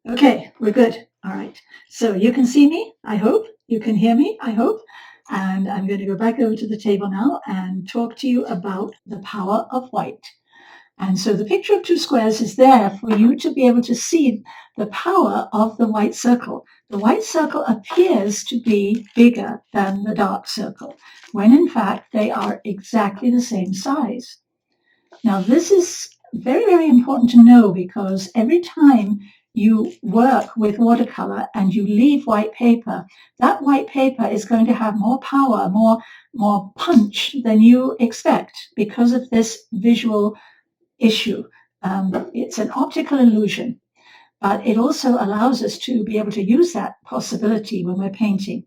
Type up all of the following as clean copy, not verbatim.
Okay, we're good. All right. So you can see me, I hope. You can hear me, I hope. And I'm going to go back over to the table now and talk to you about the power of white. And so the picture of two squares is there for you to be able to see the power of the white circle. The white circle appears to be bigger than the dark circle, when in fact they are exactly the same size. Now, this is very, very important to know because every time you work with watercolor and you leave white paper, that white paper is going to have more power, more punch than you expect because of this visual issue. It's an optical illusion, but it also allows us to be able to use that possibility when we're painting.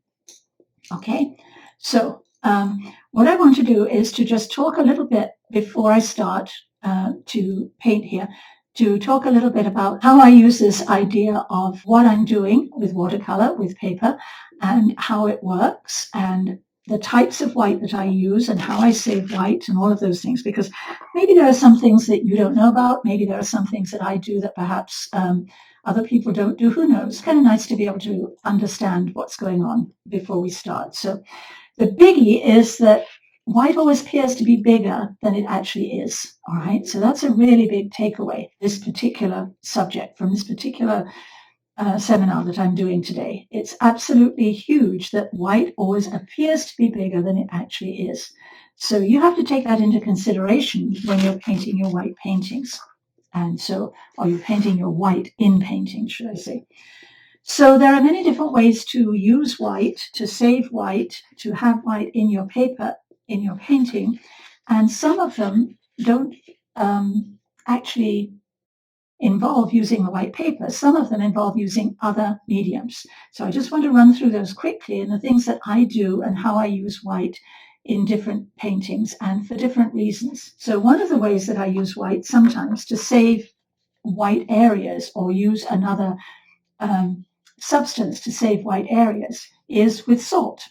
Okay, so what I want to do is to just talk a little bit before I start to paint here, to talk a little bit about how I use this idea of what I'm doing with watercolor, with paper, and how it works, and the types of white that I use and how I save white and all of those things, because maybe there are some things that you don't know about, maybe there are some things that I do that perhaps other people don't do, who knows. It's kind of nice to be able to understand what's going on before we start. So the biggie is that white always appears to be bigger than it actually is. All right. So that's a really big takeaway, this particular subject from this particular seminar that I'm doing today. It's absolutely huge that white always appears to be bigger than it actually is. So you have to take that into consideration when you're painting your white paintings. And so, or you're painting your white in painting, should I say. So there are many different ways to use white, to save white, to have white in your paper, in your painting. And some of them don't actually involve using the white paper. Some of them involve using other mediums. So I just want to run through those quickly and the things that I do and how I use white in different paintings and for different reasons. So one of the ways that I use white sometimes to save white areas or use another substance to save white areas is with salt.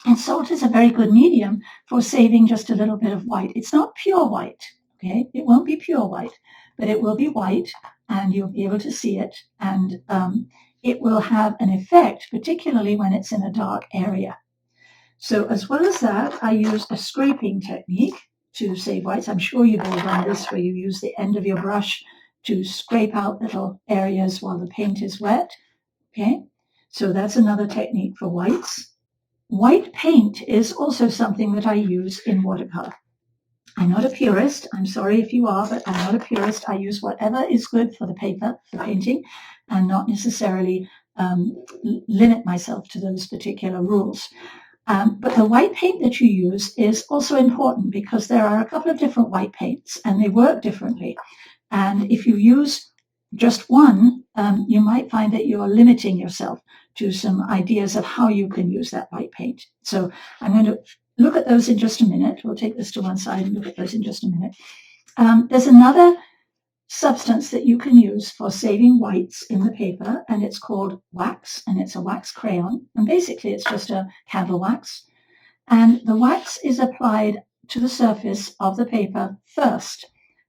And salt is a very good medium for saving just a little bit of white. It's not pure white, okay? It won't be pure white, but it will be white and you'll be able to see it. And it will have an effect, particularly when it's in a dark area. So as well as that, I use a scraping technique to save whites. I'm sure you've all done this where you use the end of your brush to scrape out little areas while the paint is wet. Okay, so that's another technique for whites. White paint is also something that I use in watercolor. I'm not a purist. I'm sorry if you are, but I'm not a purist. I use whatever is good for the paper, for painting, and not necessarily limit myself to those particular rules. But the white paint that you use is also important because there are a couple of different white paints and they work differently. And if you use just one, you might find that you're limiting yourself to some ideas of how you can use that white paint. So I'm going to look at those in just a minute. We'll take this to one side and look at those in just a minute. There's another substance that you can use for saving whites in the paper, and it's called wax, and it's a wax crayon. And basically, it's just a candle wax. And the wax is applied to the surface of the paper first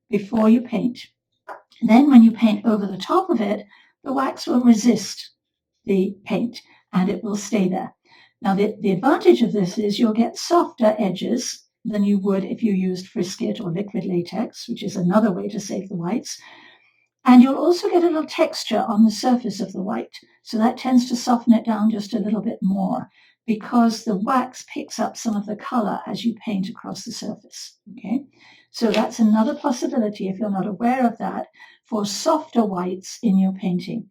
before you paint. Then when you paint over the top of it, the wax will resist the paint and it will stay there. Now, the advantage of this is you'll get softer edges than you would if you used Frisket or liquid latex, which is another way to save the whites. And you'll also get a little texture on the surface of the white. So that tends to soften it down just a little bit more because the wax picks up some of the color as you paint across the surface. Okay, so that's another possibility, if you're not aware of that, for softer whites in your painting.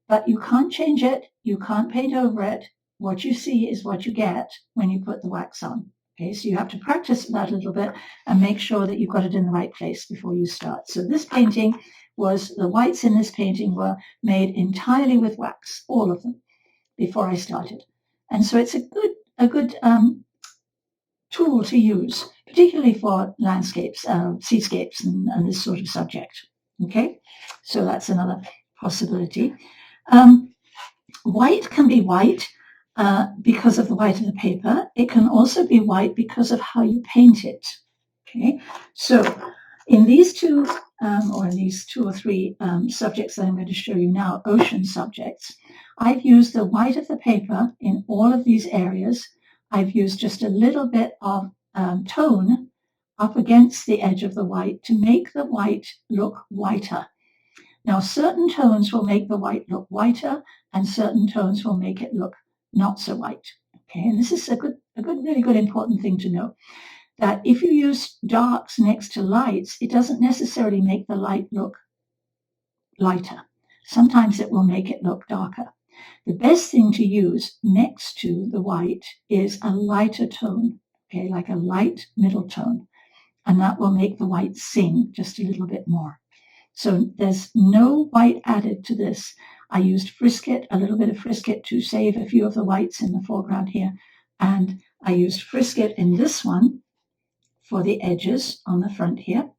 But you can't change it. You can't paint over it. What you see is what you get when you put the wax on. Okay, so you have to practice that a little bit and make sure that you've got it in the right place before you start. So this painting was, the whites in this painting were made entirely with wax, all of them, before I started. And so it's a good tool to use, particularly for landscapes, seascapes, and this sort of subject. Okay, so that's another possibility. White can be white because of the white of the paper. It can also be white because of how you paint it. Okay, so in these two or in these 2 or 3 subjects that I'm going to show you now, ocean subjects, I've used the white of the paper in all of these areas. I've used just a little bit of tone up against the edge of the white to make the white look whiter. Now, certain tones will make the white look whiter, and certain tones will make it look not so white. Okay, and this is a really good, important thing to know, that if you use darks next to lights, it doesn't necessarily make the light look lighter. Sometimes it will make it look darker. The best thing to use next to the white is a lighter tone, okay, like a light middle tone, and that will make the white sing just a little bit more. So there's no white added to this. I used Frisket, a little bit of Frisket to save a few of the whites in the foreground here. And I used Frisket in this one for the edges on the front here.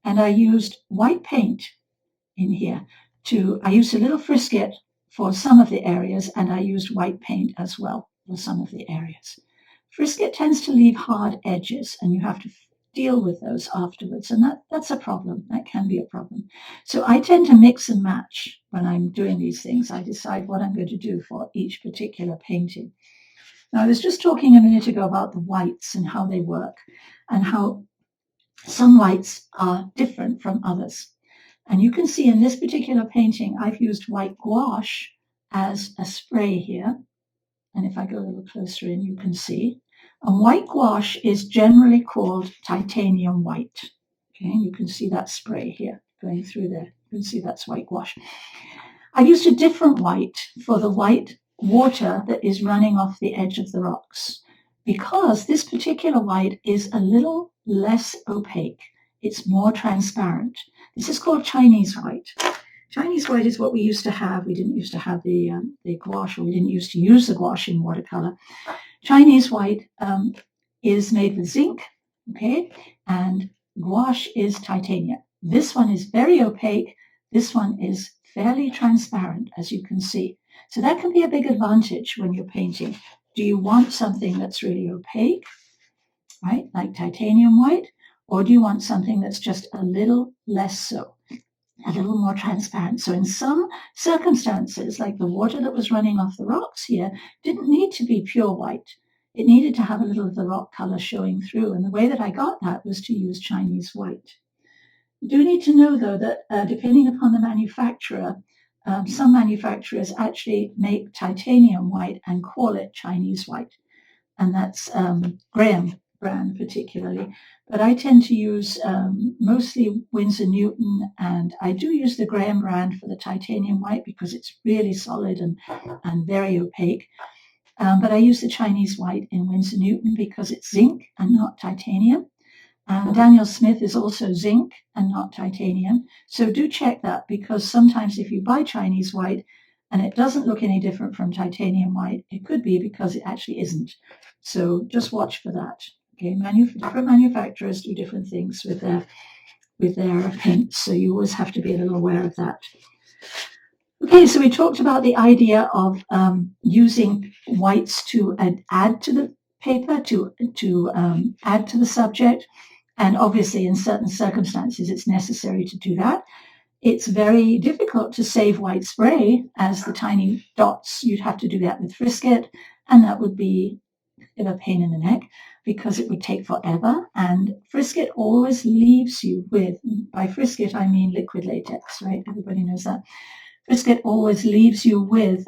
And I used white paint in here I used a little Frisket for some of the areas, and I used white paint as well for some of the areas. Frisket tends to leave hard edges, and you have to deal with those afterwards, and that's a problem. That can be a problem. So I tend to mix and match when I'm doing these things. I decide what I'm going to do for each particular painting. Now, I was just talking a minute ago about the whites and how they work, and how some whites are different from others. And you can see in this particular painting, I've used white gouache as a spray here. And if I go a little closer in, you can see. And white gouache is generally called titanium white. Okay, and you can see that spray here going through there. You can see that's white gouache. I've used a different white for the white water that is running off the edge of the rocks, because this particular white is a little less opaque. It's more transparent. This is called Chinese white. Chinese white is what we used to have. We didn't used to have the gouache, or we didn't used to use the gouache in watercolor. Chinese white is made with zinc, okay, and gouache is titanium. This one is very opaque. This one is fairly transparent, as you can see. So that can be a big advantage when you're painting. Do you want something that's really opaque, right, like titanium white, or do you want something that's just a little less so, a little more transparent? So in some circumstances, like the water that was running off the rocks here, didn't need to be pure white. It needed to have a little of the rock color showing through. And the way that I got that was to use Chinese white. You do need to know, though, that depending upon the manufacturer, some manufacturers actually make titanium white and call it Chinese white. And that's Graham brand particularly. But I tend to use mostly Winsor Newton, and I do use the Graham brand for the titanium white because it's really solid and very opaque. But I use the Chinese white in Winsor Newton because it's zinc and not titanium. And Daniel Smith is also zinc and not titanium. So do check that, because sometimes if you buy Chinese white and it doesn't look any different from titanium white, it could be because it actually isn't. So just watch for that. Okay, different manufacturers do different things with their paints, so you always have to be a little aware of that. Okay, so we talked about the idea of using whites to add to the paper, to add to the subject, and obviously in certain circumstances it's necessary to do that. It's very difficult to save white spray as the tiny dots. You'd have to do that with Frisket, and that would be a pain in the neck because it would take forever. And Frisket always leaves you with, by Frisket I mean liquid latex, right? Everybody knows that. Frisket always leaves you with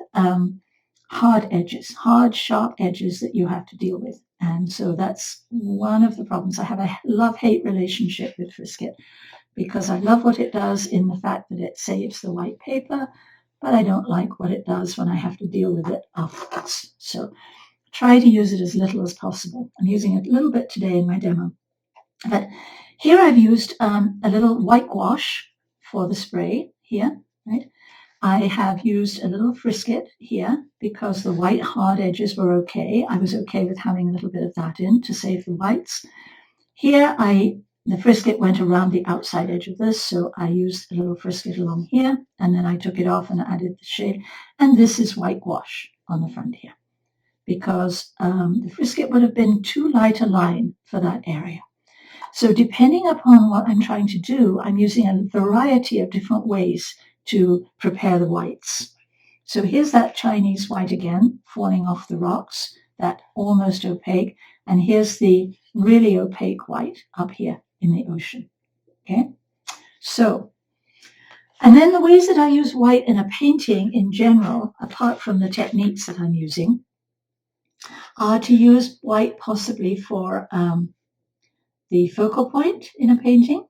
hard edges, hard, sharp edges that you have to deal with. And so that's one of the problems. I have a love-hate relationship with Frisket because I love what it does in the fact that it saves the white paper, but I don't like what it does when I have to deal with it afterwards. So try to use it as little as possible. I'm using it a little bit today in my demo. But here I've used a little white gouache for the spray here, right? I have used a little Frisket here because the white hard edges were okay. I was okay with having a little bit of that in to save the whites. Here the Frisket went around the outside edge of this, so I used a little Frisket along here, and then I took it off and added the shade. And this is white gouache on the front here, because the Frisket would have been too light a line for that area. So depending upon what I'm trying to do, I'm using a variety of different ways to prepare the whites. So here's that Chinese white again, falling off the rocks, that almost opaque. And here's the really opaque white up here in the ocean. Okay, so, and then the ways that I use white in a painting in general, apart from the techniques that I'm using, are to use white possibly for the focal point in a painting.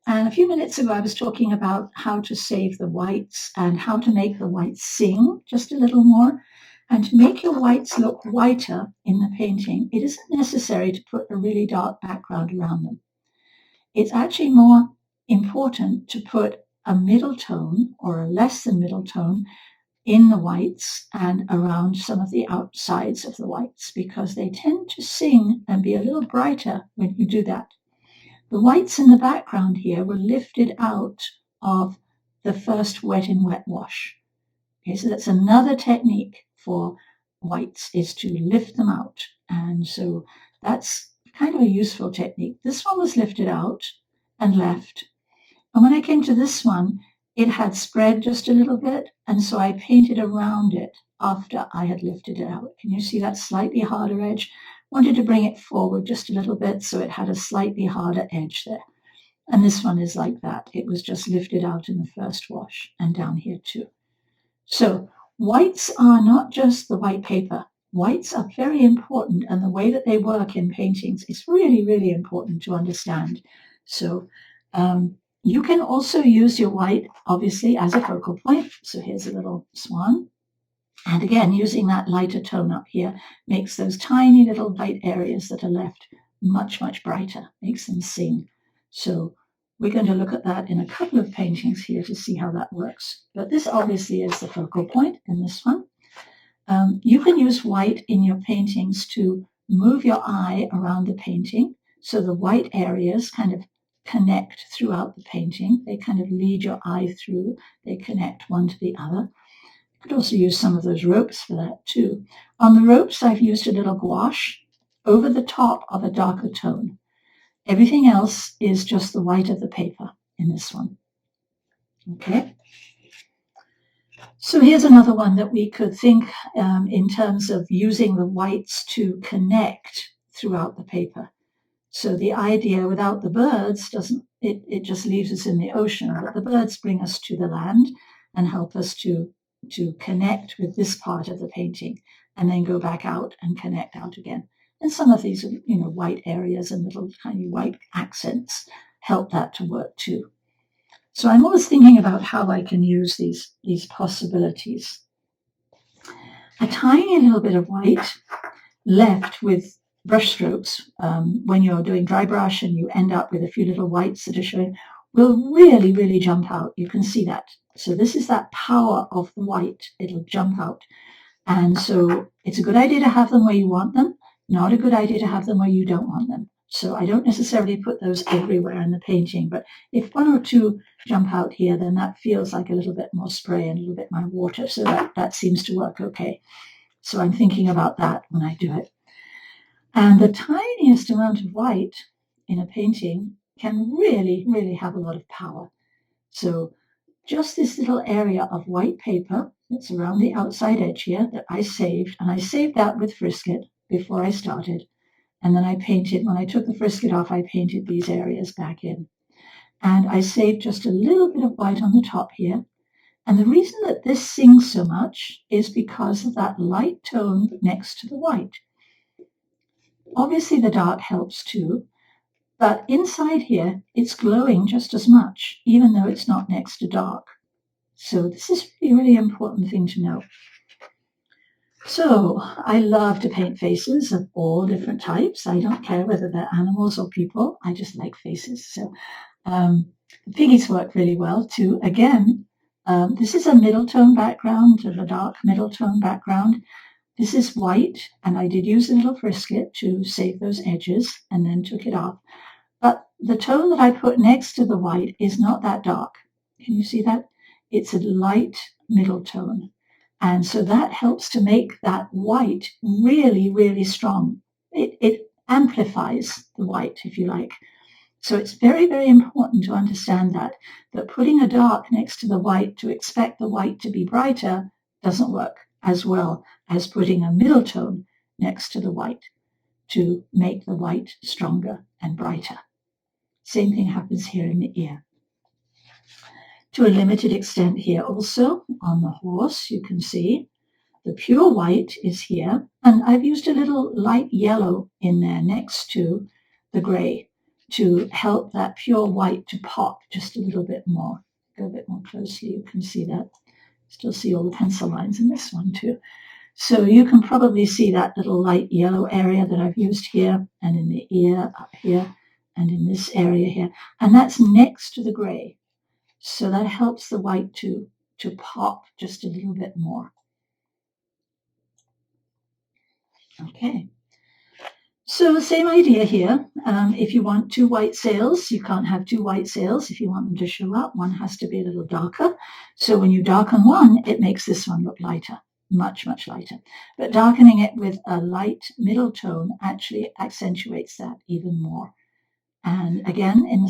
And a few minutes ago, I was talking about how to save the whites and how to make the whites sing just a little more. And to make your whites look whiter in the painting, it isn't necessary to put a really dark background around them. It's actually more important to put a middle tone or a less than middle tone in the whites and around some of the outsides of the whites, because they tend to sing and be a little brighter when you do that. The whites in the background here were lifted out of the first wet in wet wash. Okay, so that's another technique for whites, is to lift them out. And so that's kind of a useful technique. This one was lifted out and left. And when I came to this one, it had spread just a little bit. And so I painted around it after I had lifted it out. Can you see that slightly harder edge? Wanted to bring it forward just a little bit so it had a slightly harder edge there. And this one is like that. It was just lifted out in the first wash and down here too. So whites are not just the white paper. Whites are very important, and the way that they work in paintings is really, really important to understand. So you can also use your white, obviously, as a focal point. So here's a little swan. And again, using that lighter tone up here makes those tiny little white areas that are left much, much brighter, makes them sing. So we're going to look at that in a couple of paintings here to see how that works. But this obviously is the focal point in this one. You can use white in your paintings to move your eye around the painting. So the white areas kind of connect throughout the painting. They kind of lead your eye through. They connect one to the other. You could also use some of those ropes for that too. On the ropes, I've used a little gouache over the top of a darker tone. Everything else is just the white of the paper in this one. Okay. So here's another one that we could think in terms of using the whites to connect throughout the paper. So the idea without the birds it just leaves us in the ocean, but the birds bring us to the land and help us to connect with this part of the painting and then go back out and connect out again. And some of these, white areas and little tiny white accents help that to work too. So I'm always thinking about how I can use these possibilities. A tiny little bit of white left with brush strokes, when you're doing dry brush and you end up with a few little whites that are showing, will really, really jump out. You can see that. So this is that power of the white. It'll jump out. And so it's a good idea to have them where you want them, not a good idea to have them where you don't want them. So I don't necessarily put those everywhere in the painting, but if one or two jump out here, then that feels like a little bit more spray and a little bit more water. So that seems to work okay. So I'm thinking about that when I do it. And the tiniest amount of white in a painting can really, really have a lot of power. So just this little area of white paper that's around the outside edge here that I saved, and I saved that with Frisket before I started. And then I painted, when I took the Frisket off, I painted these areas back in. And I saved just a little bit of white on the top here. And the reason that this sings so much is because of that light tone next to the white. Obviously the dark helps too, but inside here it's glowing just as much, even though it's not next to dark. So this is a really important thing to know. So I love to paint faces of all different types. I don't care whether they're animals or people. I just like faces. So the piggies work really well too. Again, this is a middle tone background, a dark middle tone background. This is white, and I did use a little Frisket to save those edges and then took it off. But the tone that I put next to the white is not that dark. Can you see that? It's a light middle tone. And so that helps to make that white really, really strong. It amplifies the white, if you like. So it's very, very important to understand that putting a dark next to the white to expect the white to be brighter doesn't work as well as putting a middle tone next to the white to make the white stronger and brighter. Same thing happens here in the ear. To a limited extent here also on the horse, you can see the pure white is here, and I've used a little light yellow in there next to the gray to help that pure white to pop just a little bit more. Go a bit more closely, you can see that. Still see all the pencil lines in this one too. So you can probably see that little light yellow area that I've used here and in the ear up here and in this area here. And that's next to the gray. So that helps the white to pop just a little bit more. Okay. So same idea here. If you want two white sails, you can't have two white sails. If you want them to show up, one has to be a little darker. So when you darken one, it makes this one look lighter, much, much lighter. But darkening it with a light middle tone actually accentuates that even more. And again, in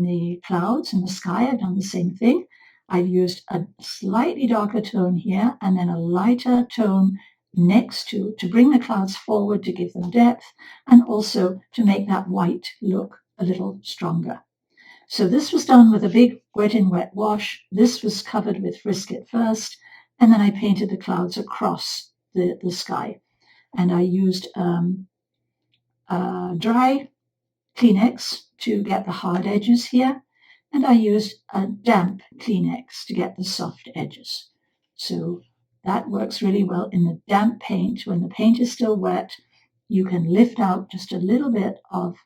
the clouds, in the sky, I've done the same thing. I've used a slightly darker tone here and then a lighter tone next to bring the clouds forward to give them depth and also to make that white look a little stronger. So this was done with a big wet in wet wash. This was covered with Frisket first, and then I painted the clouds across the sky. And I used dry Kleenex to get the hard edges here, and I used a damp Kleenex to get the soft edges. So that works really well in the damp paint. When the paint is still wet, you can lift out just a little bit of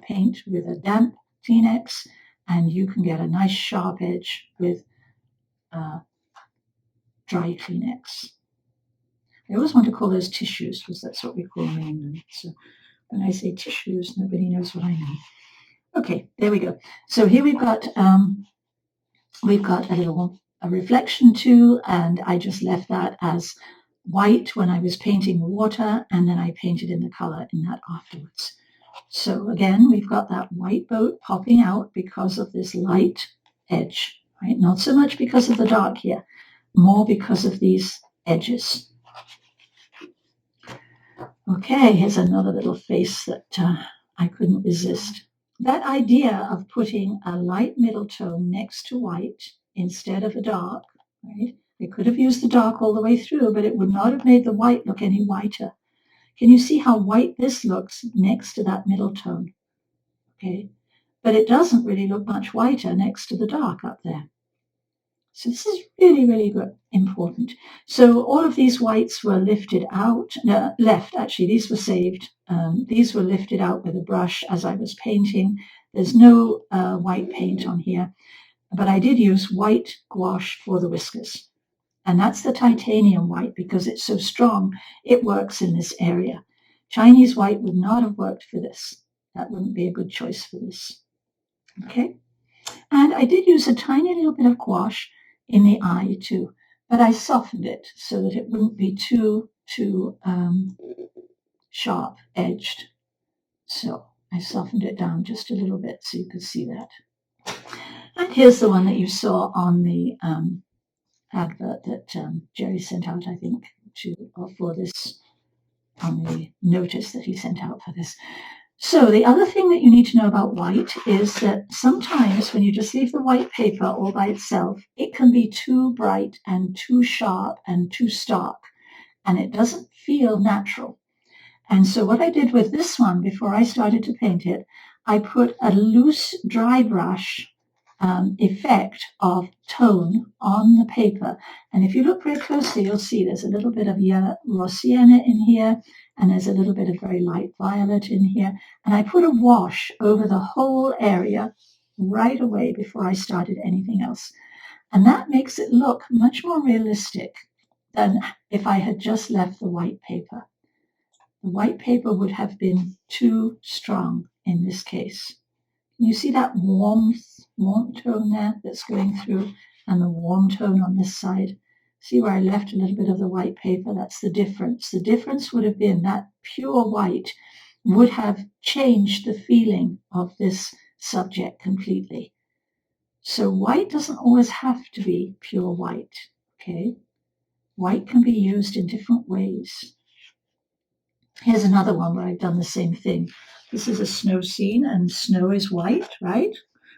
paint with a damp Kleenex, and you can get a nice sharp edge with dry Kleenex. I always want to call those tissues because that's what we call them in England. So when I say tissues, nobody knows what I mean. Okay, there we go. So here we've got a reflection too, and I just left that as white when I was painting the water, and then I painted in the color in that afterwards. So again, we've got that white boat popping out because of this light edge, right? Not so much because of the dark here, more because of these edges. Okay, here's another little face that I couldn't resist. That idea of putting a light middle tone next to white instead of a dark, right? I could have used the dark all the way through, but it would not have made the white look any whiter. Can you see how white this looks next to that middle tone? Okay, but it doesn't really look much whiter next to the dark up there. So this is really, really good, important. So all of these whites were lifted out, left actually, these were saved. These were lifted out with a brush as I was painting. There's no white paint on here, but I did use white gouache for the whiskers. And that's the titanium white because it's so strong, it works in this area. Chinese white would not have worked for this. That wouldn't be a good choice for this. Okay. And I did use a tiny little bit of gouache in the eye too, but I softened it so that it wouldn't be too sharp edged. So I softened it down just a little bit so you could see that. And here's the one that you saw on the advert that Jerry sent out, I think, for this, on the notice that he sent out for this. So the other thing that you need to know about white is that sometimes when you just leave the white paper all by itself, it can be too bright and too sharp and too stark, and it doesn't feel natural. And so what I did with this one before I started to paint it, I put a loose dry brush effect of tone on the paper. And if you look very closely, you'll see there's a little bit of raw sienna in here, and there's a little bit of very light violet in here. And I put a wash over the whole area right away before I started anything else. And that makes it look much more realistic than if I had just left the white paper. The white paper would have been too strong in this case. Can you see that warm tone there that's going through and the warm tone on this side? See where I left a little bit of the white paper? That's the difference. The difference would have been that pure white would have changed the feeling of this subject completely. So white doesn't always have to be pure white, okay? White can be used in different ways. Here's another one where I've done the same thing. This is a snow scene, and snow is white, right?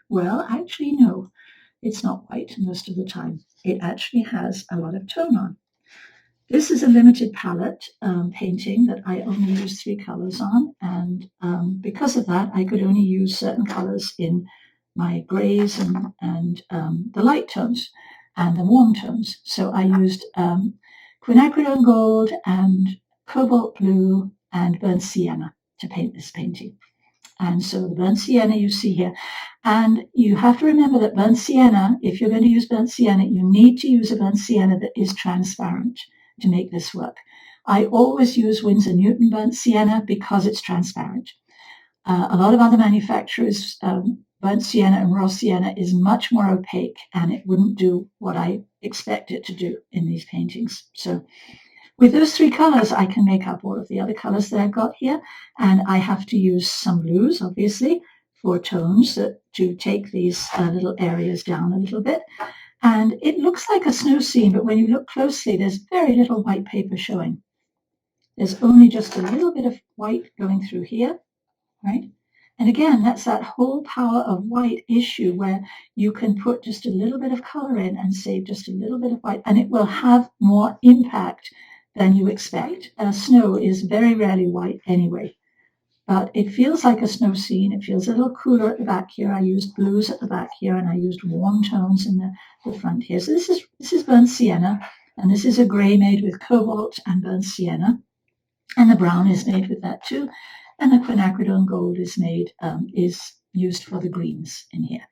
Well, actually, no, it's not white most of the time. It actually has a lot of tone on. This is a limited palette painting that I only use 3 colors on, and because of that, I could only use certain colors in my grays and the light tones and the warm tones. So I used quinacridone gold and cobalt blue and burnt sienna to paint this painting. And so the burnt sienna you see here. And you have to remember that burnt sienna, if you're going to use burnt sienna, you need to use a burnt sienna that is transparent to make this work. I always use Winsor Newton burnt sienna because it's transparent. A lot of other manufacturers, burnt sienna and raw sienna is much more opaque, and it wouldn't do what I expect it to do in these paintings. So with those 3 colors, I can make up all of the other colors that I've got here, and I have to use some blues, obviously, for tones to take these little areas down a little bit. And it looks like a snow scene, but when you look closely, there's very little white paper showing. There's only just a little bit of white going through here, right? And again, that's that whole power of white issue where you can put just a little bit of color in and save just a little bit of white, and it will have more impact than you expect. Snow is very rarely white anyway, but it feels like a snow scene. It feels a little cooler at the back here. I used blues at the back here, and I used warm tones in the front here. So this is burnt sienna, and this is a gray made with cobalt and burnt sienna, and the brown is made with that too. And the quinacridone gold is used for the greens in here.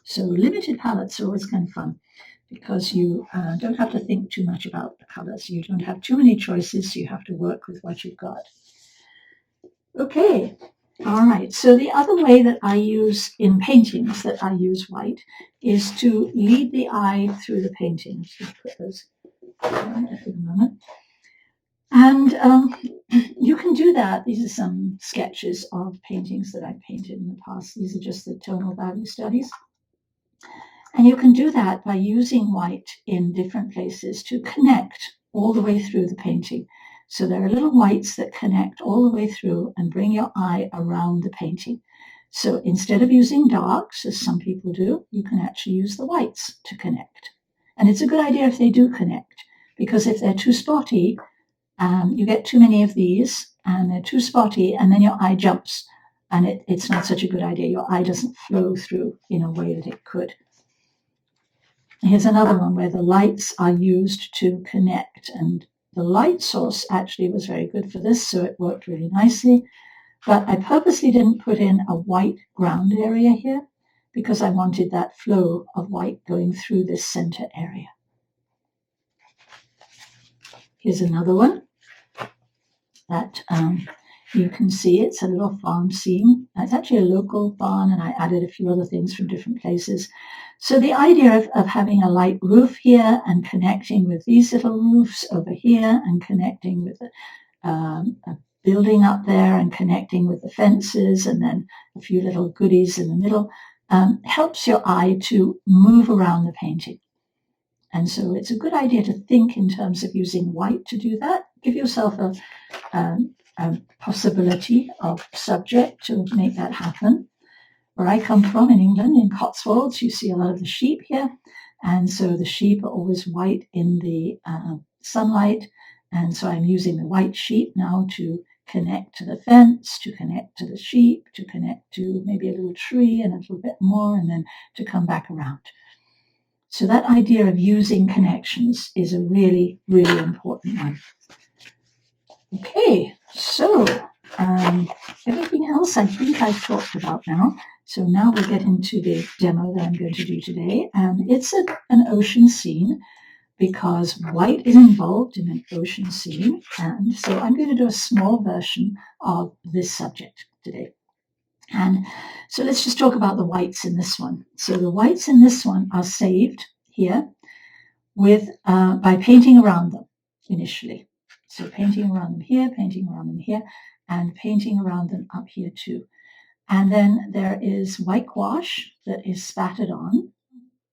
So limited palettes are always kind of fun because you don't have to think too much about the colors. You don't have too many choices. You have to work with what you've got. Okay, all right. So the other way that I use in paintings that I use white is to lead the eye through the painting. Just put those on for the moment. And you can do that. These are some sketches of paintings that I've painted in the past. These are just the tonal value studies. And you can do that by using white in different places to connect all the way through the painting. So there are little whites that connect all the way through and bring your eye around the painting. So instead of using darks, as some people do, you can actually use the whites to connect. And it's a good idea if they do connect, because if they're too spotty, you get too many of these and they're too spotty, and then your eye jumps, and it's not such a good idea. Your eye doesn't flow through in a way that it could. Here's another one where the lights are used to connect, and the light source actually was very good for this, so it worked really nicely. But I purposely didn't put in a white ground area here because I wanted that flow of white going through this center area. Here's another one that you can see. It's a little farm scene. It's actually a local barn, and I added a few other things from different places. So the idea of having a light roof here and connecting with these little roofs over here and connecting with a building up there and connecting with the fences and then a few little goodies in the middle helps your eye to move around the painting. And so it's a good idea to think in terms of using white to do that. Give yourself a possibility of subject to make that happen. Where I come from in England, in Cotswolds, you see a lot of the sheep here. And so the sheep are always white in the sunlight. And so I'm using the white sheep now to connect to the fence, to connect to the sheep, to connect to maybe a little tree and a little bit more, and then to come back around. So that idea of using connections is a really, really important one. Okay, so everything else I think I've talked about now. So now we'll get into the demo that I'm going to do today. And it's an ocean scene because white is involved in an ocean scene. And so I'm going to do a small version of this subject today. And so let's just talk about the whites in this one. So the whites in this one are saved here with by painting around them initially. So painting around them here, painting around them here, and painting around them up here too. And then there is white gouache that is spattered on.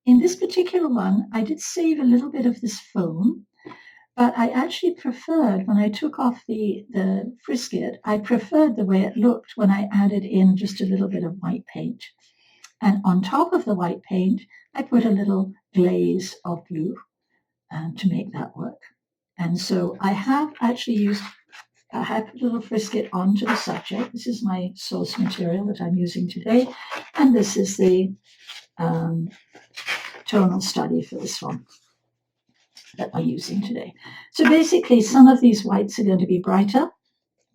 In this particular one, I did save a little bit of this foam, but I actually preferred, when I took off the frisket, I preferred the way it looked when I added in just a little bit of white paint. And on top of the white paint, I put a little glaze of blue to make that work. And so I have actually I have put a little frisket onto the subject. This is my source material that I'm using today. And this is the Tonal Study for this one that I'm using today. So basically, some of these whites are going to be brighter,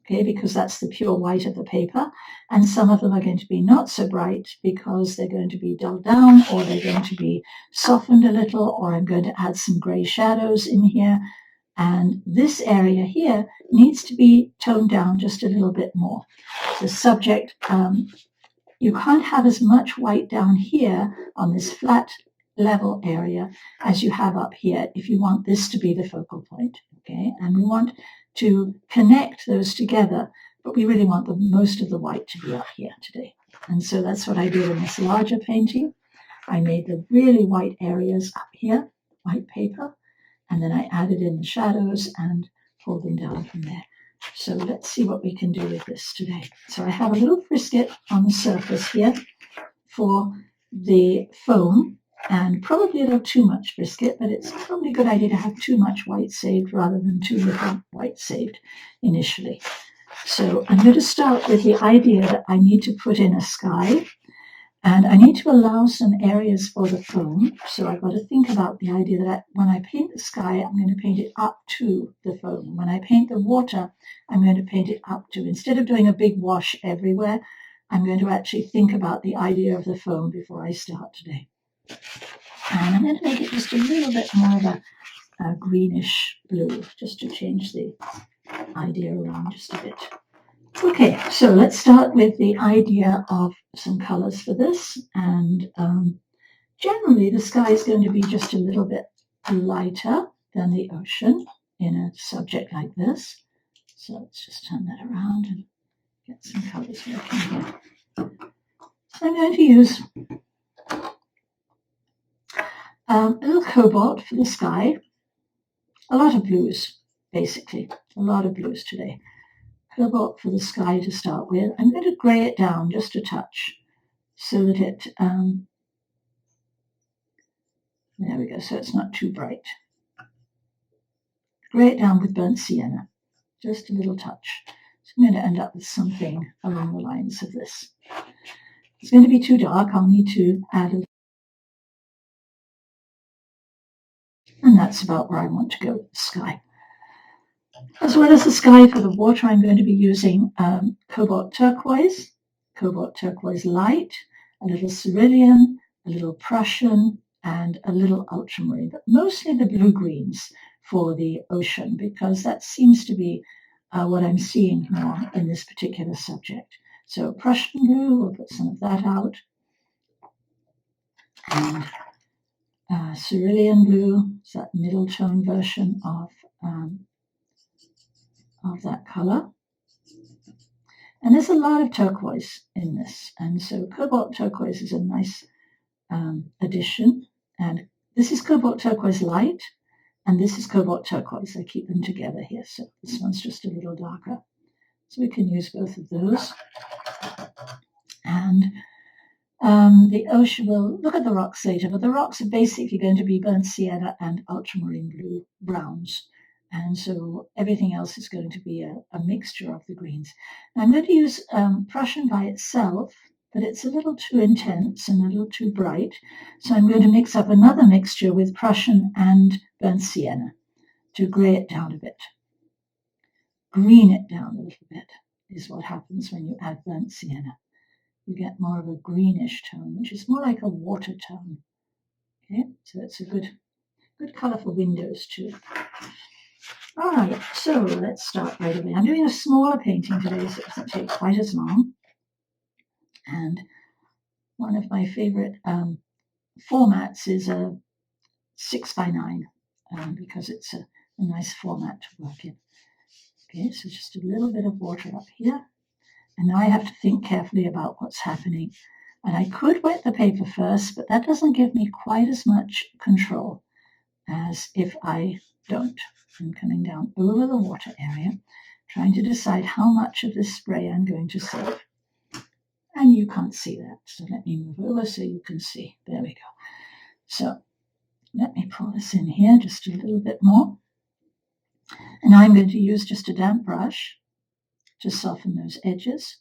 okay, because that's the pure white of the paper, and some of them are going to be not so bright because they're going to be dulled down, or they're going to be softened a little, or I'm going to add some gray shadows in here. And this area here needs to be toned down just a little bit more. The subject, you can't have as much white down here on this flat level area as you have up here if you want this to be the focal point, okay? And we want to connect those together, but we really want most of the white to be up here today. And so that's what I did in this larger painting. I made the really white areas up here, white paper, and then I added in the shadows and pulled them down from there. So let's see what we can do with this today. So I have a little frisket on the surface here for the foam, and probably a little too much frisket, but it's probably a good idea to have too much white saved rather than too little white saved initially. So I'm going to start with the idea that I need to put in a sky, and I need to allow some areas for the foam. So I've got to think about the idea that when I paint the sky, I'm going to paint it up to the foam. When I paint the water, I'm going to paint it up to. Instead of doing a big wash everywhere, I'm going to actually think about the idea of the foam before I start today. And I'm going to make it just a little bit more of a greenish blue, just to change the idea around just a bit. Okay, so let's start with the idea of some colors for this. And generally, the sky is going to be just a little bit lighter than the ocean in a subject like this. So let's just turn that around and get some colors working here. So I'm going to use a little cobalt for the sky, a lot of blues, basically, a lot of blues today. Cobalt for the sky to start with. I'm going to grey it down just a touch so that it, there we go, so it's not too bright. Grey it down with burnt sienna, just a little touch. So I'm going to end up with something along the lines of this. If it's going to be too dark, I'll need to add a, and that's about where I want to go with the sky. As well as the sky for the water, I'm going to be using cobalt turquoise light, a little cerulean, a little Prussian, and a little ultramarine, but mostly the blue-greens for the ocean, because that seems to be what I'm seeing more in this particular subject. So Prussian blue, we'll put some of that out, and cerulean blue, is that middle tone version of that color. And there's a lot of turquoise in this, and so cobalt turquoise is a nice addition. And this is cobalt turquoise light, and this is cobalt turquoise. I keep them together here, so this one's just a little darker. So we can use both of those. And the ocean, we'll look at the rocks later, but the rocks are basically going to be burnt sienna and ultramarine blue browns. And so everything else is going to be a mixture of the greens. Now I'm going to use Prussian by itself, but it's a little too intense and a little too bright. So I'm going to mix up another mixture with Prussian and burnt sienna to grey it down a bit. Green it down a little bit is what happens when you add burnt sienna. You get more of a greenish tone, which is more like a water tone. Okay, so it's a good color for windows too. All right, so let's start right away. I'm doing a smaller painting today, so it doesn't take quite as long. And one of my favorite formats is a 6x9 because it's a nice format to work in. Okay, so just a little bit of water up here. And now I have to think carefully about what's happening. And I could wet the paper first, but that doesn't give me quite as much control as if I don't. I'm coming down over the water area, trying to decide how much of this spray I'm going to save. And you can't see that, so let me move over so you can see. There we go. So let me pull this in here just a little bit more. And I'm going to use just a damp brush to soften those edges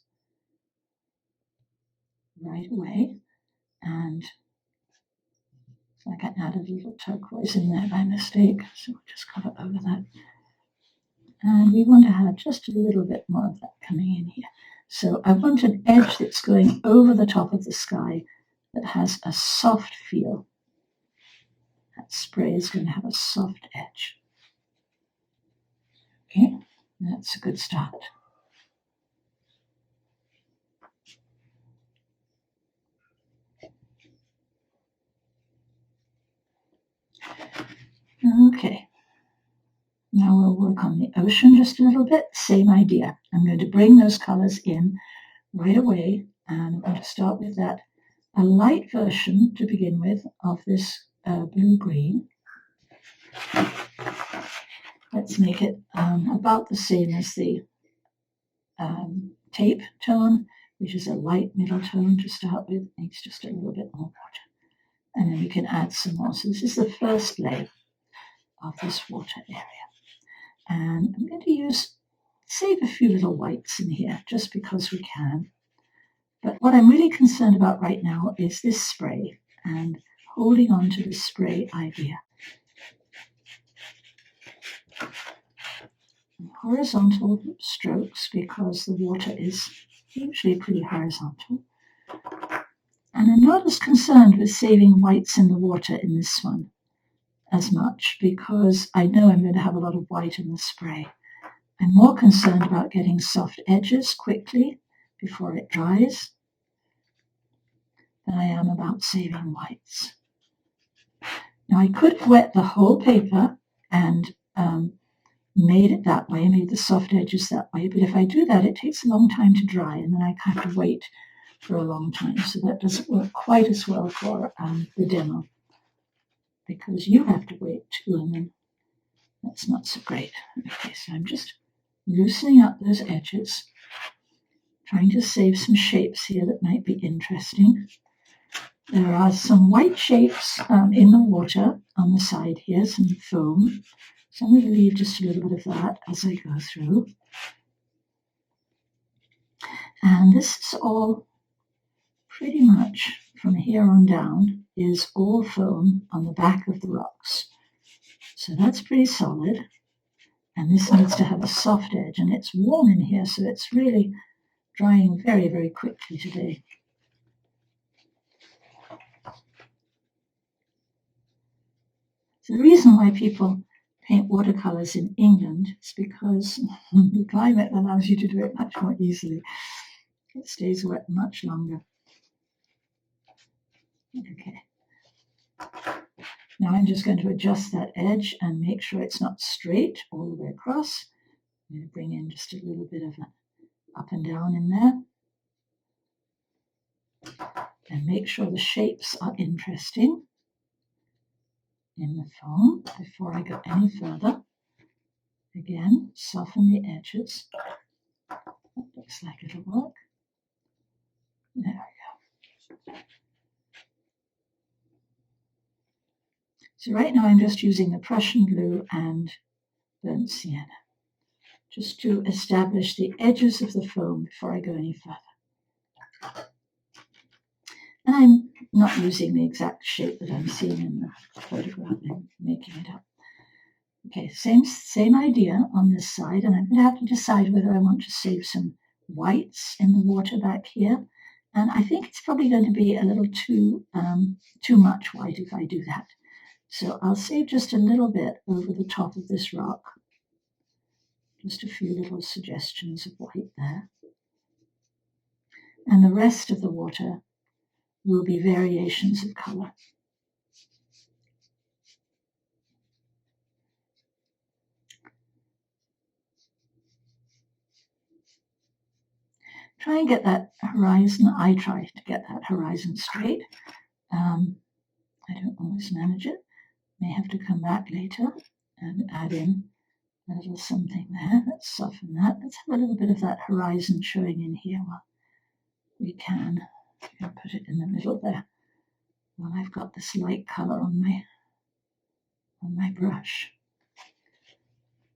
right away. And like I added a little turquoise in there by mistake, so we'll just cover over that. And we want to have just a little bit more of that coming in here. So I want an edge that's going over the top of the sky that has a soft feel. That spray is going to have a soft edge. Okay, that's a good start. Okay, now we'll work on the ocean just a little bit. Same idea. I'm going to bring those colors in right away, and I'm going to start with that, a light version to begin with of this blue-green. Let's make it about the same as the tape tone, which is a light middle tone to start with. Needs just a little bit more water. And then we can add some more. So this is the first layer of this water area. And I'm going to save a few little whites in here just because we can. But what I'm really concerned about right now is this spray and holding on to this spray idea. Horizontal strokes because the water is usually pretty horizontal. And I'm not as concerned with saving whites in the water in this one as much because I know I'm going to have a lot of white in the spray. I'm more concerned about getting soft edges quickly before it dries than I am about saving whites. Now I could have wet the whole paper and made it that way, made the soft edges that way, but if I do that, it takes a long time to dry, and then I have to wait for a long time, so that doesn't work quite as well for the demo, because you have to wait too, and then that's not so great. Okay, so I'm just loosening up those edges, trying to save some shapes here that might be interesting. There are some white shapes in the water on the side here, some foam. So I'm going to leave just a little bit of that as I go through. And this is all pretty much from here on down is all foam on the back of the rocks. So that's pretty solid. And this needs to have a soft edge, and it's warm in here, so it's really drying very, very quickly today. So the reason why people paint watercolors in England is because the climate allows you to do it much more easily. It stays wet much longer. Okay. Now I'm just going to adjust that edge and make sure it's not straight all the way across. I'm going to bring in just a little bit of an up and down in there. And make sure the shapes are interesting in the foam before I go any further. Again, soften the edges. That looks like it'll work. There we go. So right now I'm just using the Prussian blue and burnt sienna just to establish the edges of the foam before I go any further. And I'm not using the exact shape that I'm seeing in the photograph. I'm making it up. Okay, same idea on this side, and I'm going to have to decide whether I want to save some whites in the water back here. And I think it's probably going to be a little too much white if I do that. So I'll save just a little bit over the top of this rock. Just a few little suggestions of white there. And the rest of the water will be variations of color. try and get that horizon. I try to get that horizon straight. I don't always manage it. May have to come back later and add in a little something there. Let's soften that. Let's have a little bit of that horizon showing in here while we can. Put it in the middle there. Well, I've got this light color on my brush.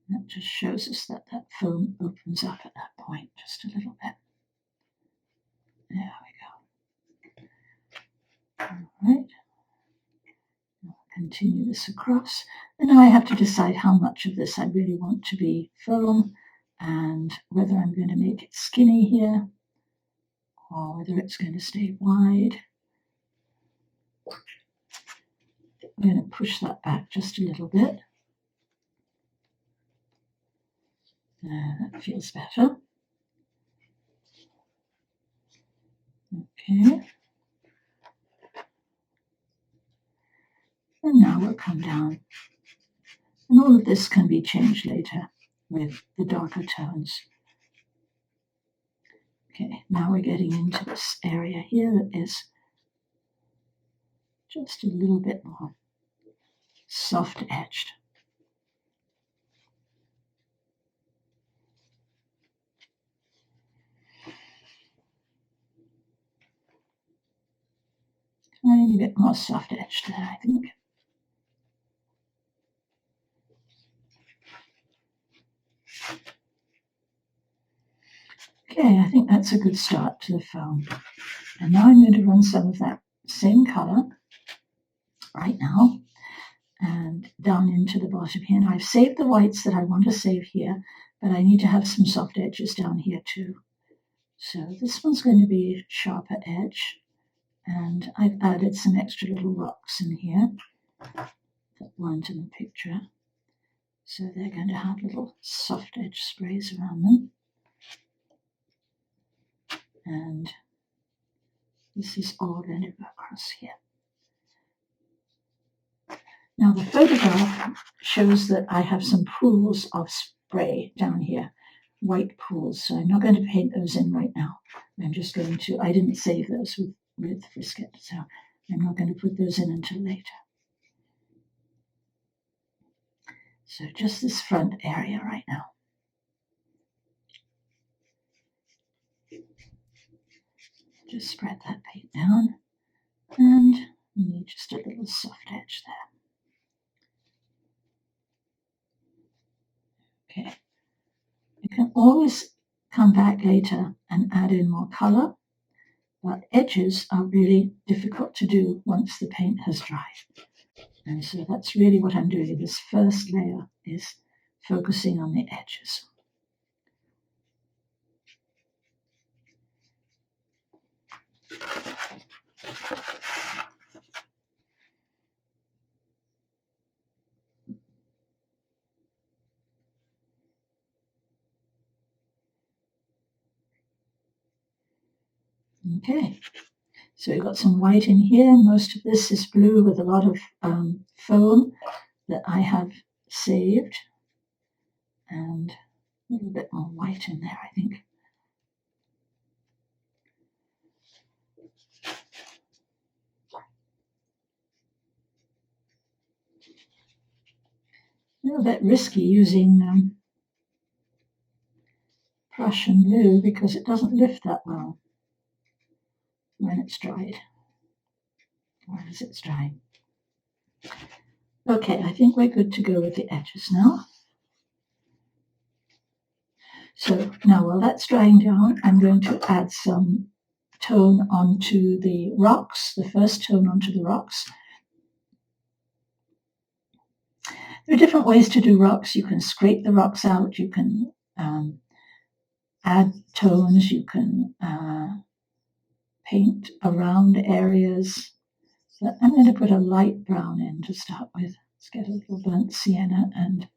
That just shows us that that foam opens up at that point just a little bit. There we go. All right. I'll continue this across. And now I have to decide how much of this I really want to be foam and whether I'm going to make it skinny here or whether it's going to stay wide. I'm going to push that back just a little bit. That feels better. Okay. And now we'll come down. And all of this can be changed later with the darker tones. Okay, now we're getting into this area here that is just a little bit more soft edged. Tiny bit more soft edged there, I think. Okay, I think that's a good start to the foam. And now I'm going to run some of that same color right now and down into the bottom here. Now I've saved the whites that I want to save here, but I need to have some soft edges down here too. So this one's going to be sharper edge, and I've added some extra little rocks in here that weren't in the picture. So they're going to have little soft edge sprays around them. And this is all going to go across here. Now the photograph shows that I have some pools of spray down here, white pools. So I'm not going to paint those in right now. I'm just going to, I didn't save those with Frisket, so I'm not going to put those in until later. So just this front area right now. Just spread that paint down, and we need just a little soft edge there. Okay. You can always come back later and add in more color, but edges are really difficult to do once the paint has dried. And so that's really what I'm doing. This first layer is focusing on the edges. Okay, so we've got some white in here. Most of this is blue with a lot of foam that I have saved, and a little bit more white in there, I think. A little bit risky using Prussian blue because it doesn't lift that well when it's dried, or as it's drying. Okay, I think we're good to go with the edges now. So now while that's drying down, I'm going to add some tone onto the rocks, the first tone onto the rocks. There are different ways to do rocks. You can scrape the rocks out, you can add tones, you can paint around areas. So I'm going to put a light brown in to start with. Let's get a little burnt sienna and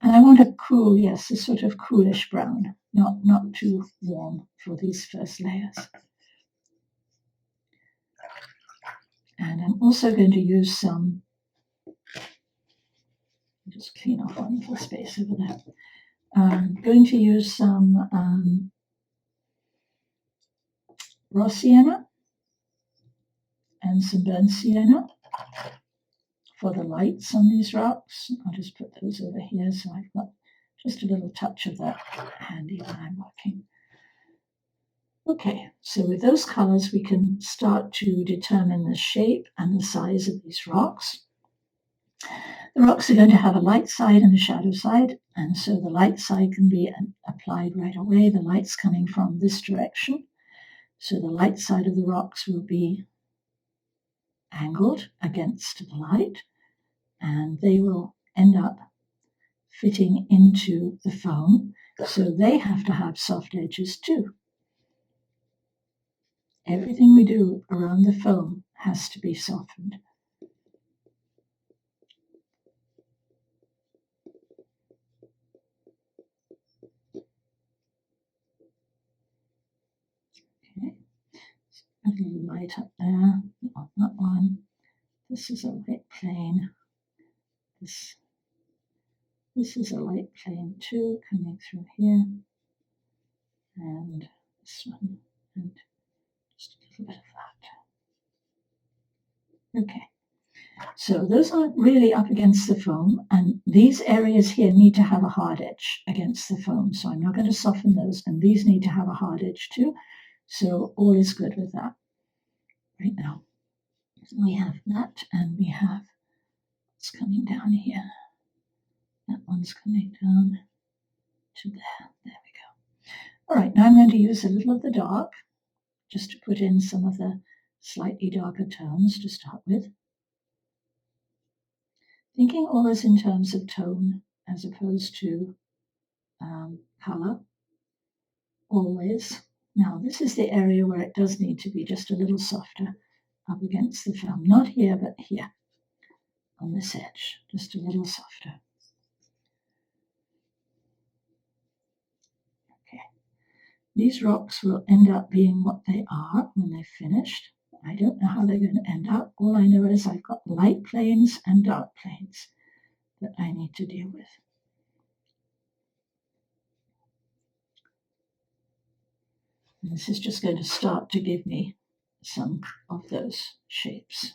I want a cool, yes, a sort of coolish brown, not too warm for these first layers. And I'm also going to use some, just clean off one little space over there. I'm going to use some raw sienna and some burnt sienna for the lights on these rocks. I'll just put those over here so I've got just a little touch of that handy when I'm working. Okay, so with those colors we can start to determine the shape and the size of these rocks. The rocks are going to have a light side and a shadow side, and so the light side can be applied right away. The light's coming from this direction, so the light side of the rocks will be angled against the light, and they will end up fitting into the foam, so they have to have soft edges too. Everything we do around the foam has to be softened. Okay, a little light up there on that one. This is a light plane. This is a light plane too, coming through here, and this one, and just a little bit of that. Okay, so those aren't really up against the foam, and these areas here need to have a hard edge against the foam, so I'm not going to soften those, and these need to have a hard edge too, so all is good with that right now. So we have that, and we have what's coming down here. That one's coming down to there. There we go. All right, now I'm going to use a little of the dark just to put in some of the slightly darker tones to start with. Thinking always in terms of tone as opposed to color, always. Now this is the area where it does need to be just a little softer up against the film. Not here, but here on this edge, just a little softer. Okay. These rocks will end up being what they are when they're finished. I don't know how they're going to end up. All I know is I've got light planes and dark planes that I need to deal with. And this is just going to start to give me some of those shapes.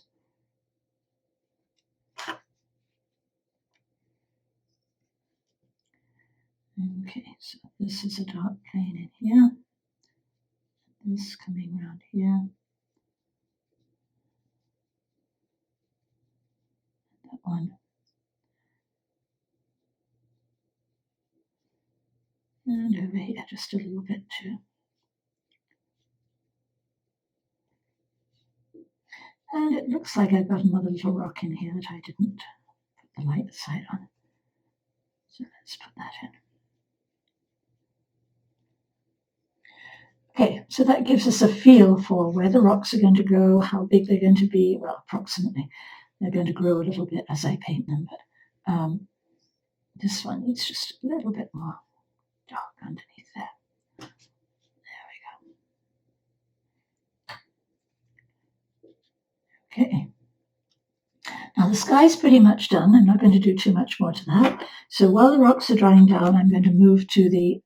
Okay, so this is a dark plane in here. This coming around here. That one. And over here just a little bit too. And it looks like I've got another little rock in here that I didn't put the light side on. So let's put that in. Okay, so that gives us a feel for where the rocks are going to go, how big they're going to be. Well, approximately. They're going to grow a little bit as I paint them, but this one needs just a little bit more dark underneath there. There we go. Okay. Now the sky's pretty much done. I'm not going to do too much more to that. So while the rocks are drying down, I'm going to move to the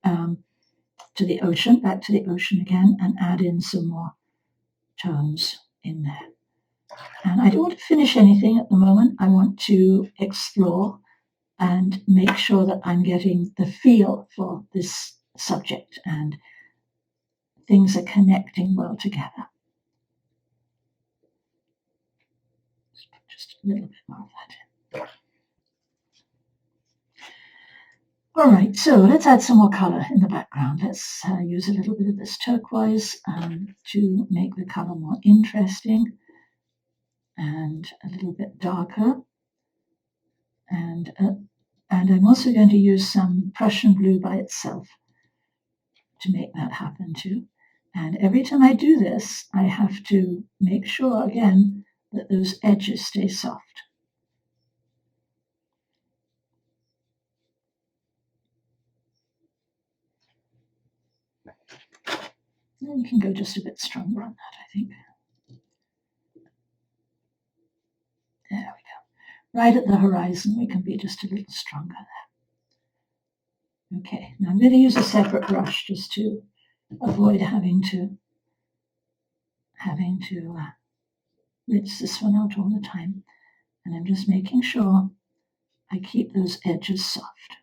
ocean, back to the ocean again, and add in some more tones in there. And I don't want to finish anything at the moment. I want to explore and make sure that I'm getting the feel for this subject and things are connecting well together. Just a little bit more of that in. All right, so let's add some more color in the background. Let's use a little bit of this turquoise to make the color more interesting and a little bit darker. And I'm also going to use some Prussian blue by itself to make that happen too. And every time I do this, I have to make sure again that those edges stay soft. And you can go just a bit stronger on that, I think. There we go. Right at the horizon, we can be just a little stronger Okay, now I'm going to use a separate brush just to avoid having to rinse this one out all the time. And I'm just making sure I keep those edges soft.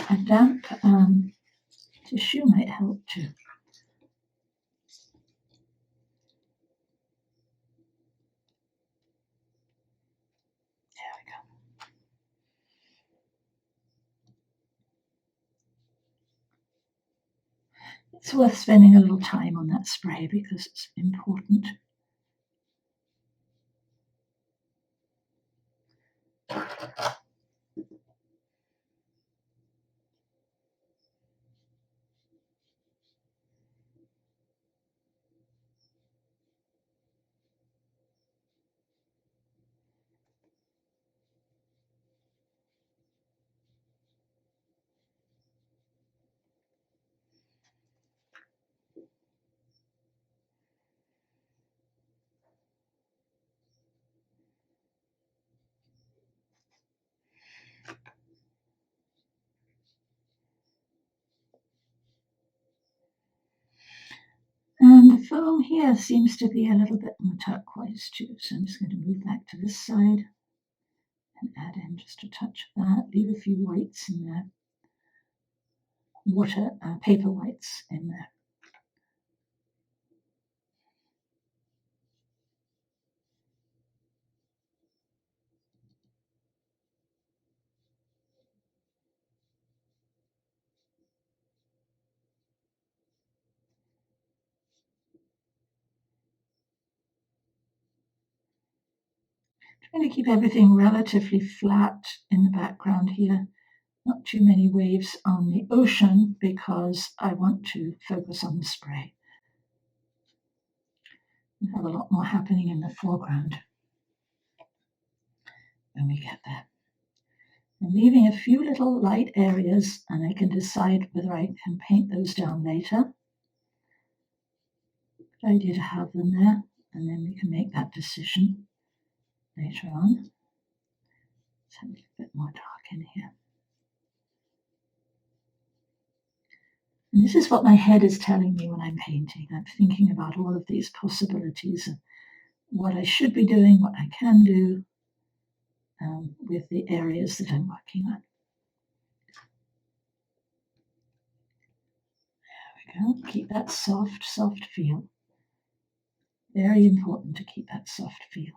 A damp tissue might help too. There we go. It's worth spending a little time on that spray because it's important. And the foam here seems to be a little bit more turquoise too, so I'm just going to move back to this side and add in just a touch of that. Leave a few whites in there, paper whites in there. Trying to keep everything relatively flat in the background here. Not too many waves on the ocean because I want to focus on the spray and have a lot more happening in the foreground when we get there. I'm leaving a few little light areas and I can decide whether I can paint those down later. Good idea to have them there and then we can make that decision later on. Let's have a little bit more dark in here. And this is what my head is telling me when I'm painting. I'm thinking about all of these possibilities and what I should be doing, what I can do with the areas that I'm working on. There we go. Keep that soft feel. Very important to keep that soft feel.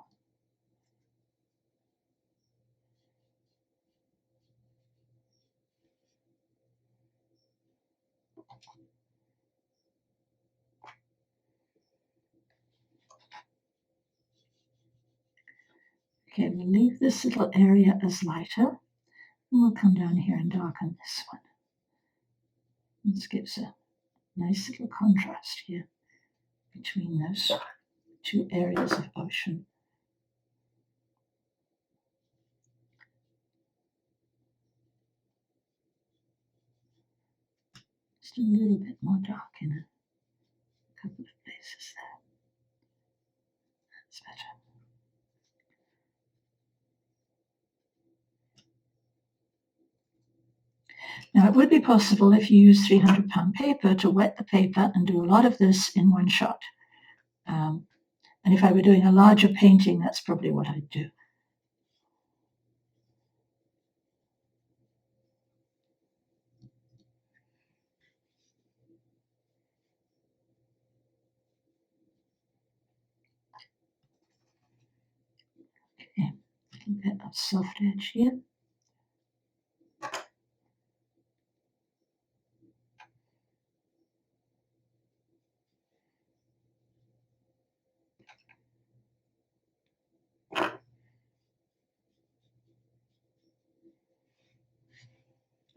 Okay, we'll leave this little area as lighter, and we'll come down here and darken this one. This gives a nice little contrast here between those two areas of ocean. Just a little bit more dark in a couple of places there. That's better. Now, it would be possible if you use 300-pound paper to wet the paper and do a lot of this in one shot. And if I were doing a larger painting, that's probably what I'd do. Okay, a little bit of soft edge here.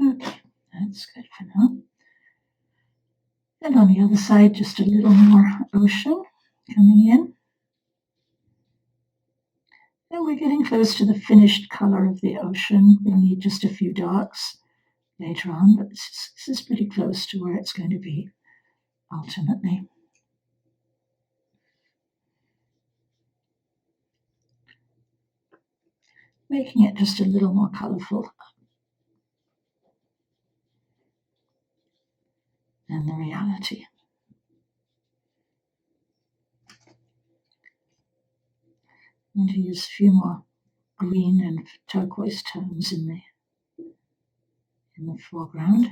Okay, that's good for now. And on the other side, just a little more ocean coming in. And we're getting close to the finished color of the ocean. We'll need just a few darks later on, but this is pretty close to where it's going to be ultimately. making it just a little more colourful than the reality. I'm going to use a few more green and turquoise tones in the foreground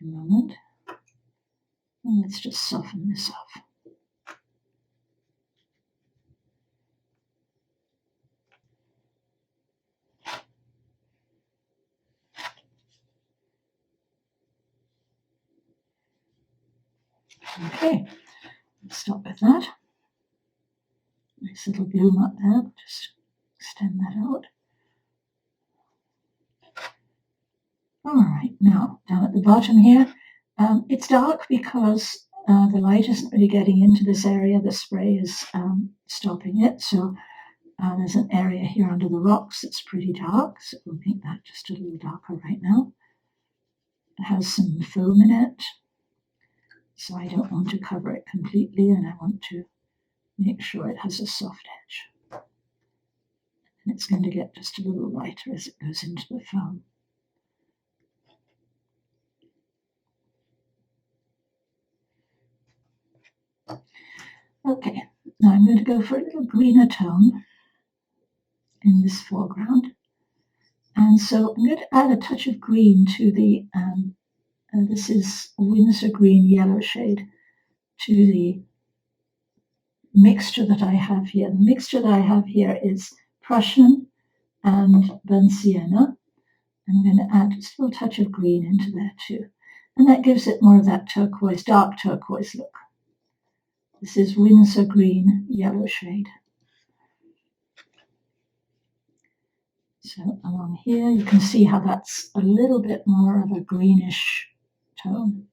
in a moment. And let's just soften this off. Okay, let's stop with that. Nice little bloom up there. Just extend that out. All right, now down at the bottom here, it's dark because the light isn't really getting into this area. The spray is stopping it. So there's an area here under the rocks that's pretty dark. So we'll make that just a little darker right now. It has some foam in it. So I don't want to cover it completely, and I want to make sure it has a soft edge. And it's going to get just a little lighter as it goes into the foam. Okay, now I'm going to go for a little greener tone in this foreground. And so I'm going to add a touch of green to the, this is Windsor green yellow shade, to the mixture that I have here. The mixture that I have here is Prussian and burnt sienna. I'm going to add just a little touch of green into there too. And that gives it more of that turquoise, dark turquoise look. This is Windsor green yellow shade. So along here, you can see how that's a little bit more of a greenish tone.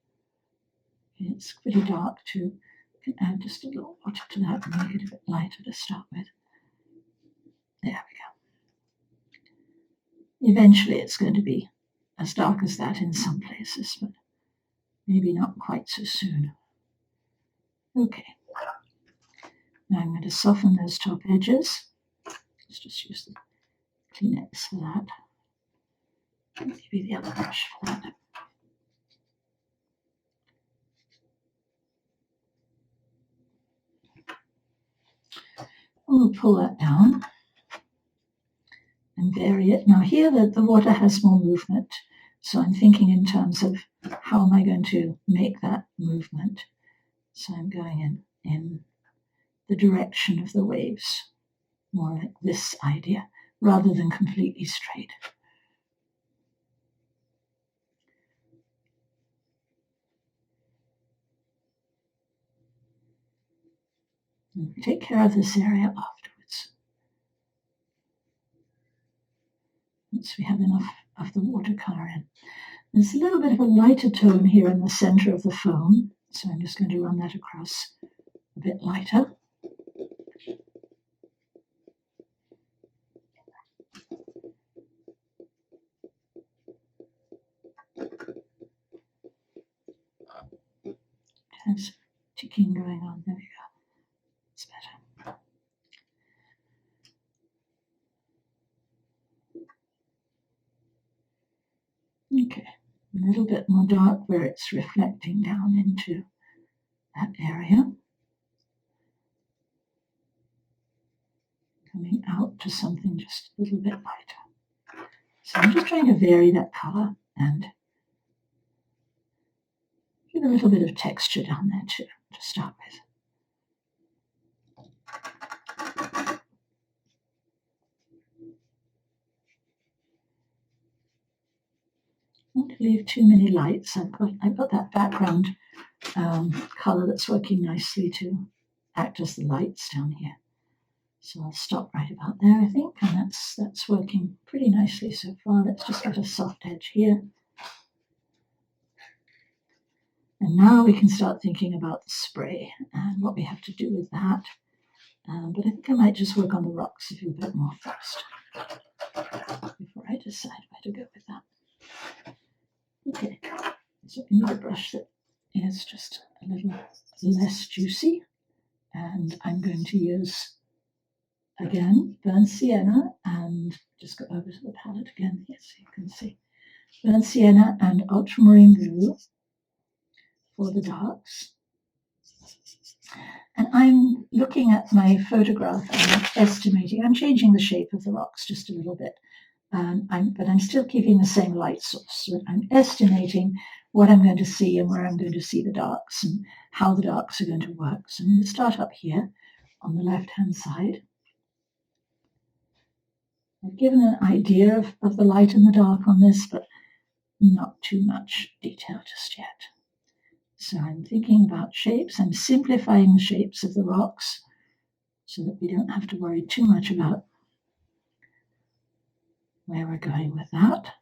It's pretty dark too. You can add just a little water to that and make it a bit lighter to start with. There we go. Eventually it's going to be as dark as that in some places, but maybe not quite so soon. Okay. Now I'm going to soften those top edges. Let's just use the Kleenex for that. Maybe the other brush for that. We'll pull that down and vary it. Now here the water has more movement, so I'm thinking in terms of how am I going to make that movement. So I'm going in the direction of the waves, more like this idea, rather than completely straight. And take care of this area afterwards. Once we have enough of the watercolor in. There's a little bit of a lighter tone here in the center of the foam, so I'm just going to run that across a bit lighter. Has ticking going on. There we go. It's better. Okay, a little bit more dark where it's reflecting down into that area. Coming out to something just a little bit lighter. So I'm just trying to vary that color and give a little bit of texture down there too, to start with. Don't leave too many lights. I've got that background color that's working nicely to act as the lights down here. So I'll stop right about there, I think, and that's working pretty nicely so far. Let's just get a soft edge here. And now we can start thinking about the spray and what we have to do with that. But I think I might just work on the rocks a little bit more first before I decide where to go with that. Okay, so we need a brush that is just a little less juicy, and I'm going to use again, burnt sienna, and just go over to the palette again here so you can see. Burnt sienna and ultramarine blue for the darks. And I'm looking at my photograph and estimating. I'm changing the shape of the rocks just a little bit, but I'm still keeping the same light source. So I'm estimating what I'm going to see and where I'm going to see the darks and how the darks are going to work. So I'm going to start up here on the left-hand side. I've given an idea of the light and the dark on this, but not too much detail just yet. So I'm thinking about shapes. I'm simplifying the shapes of the rocks so that we don't have to worry too much about where we're going with that.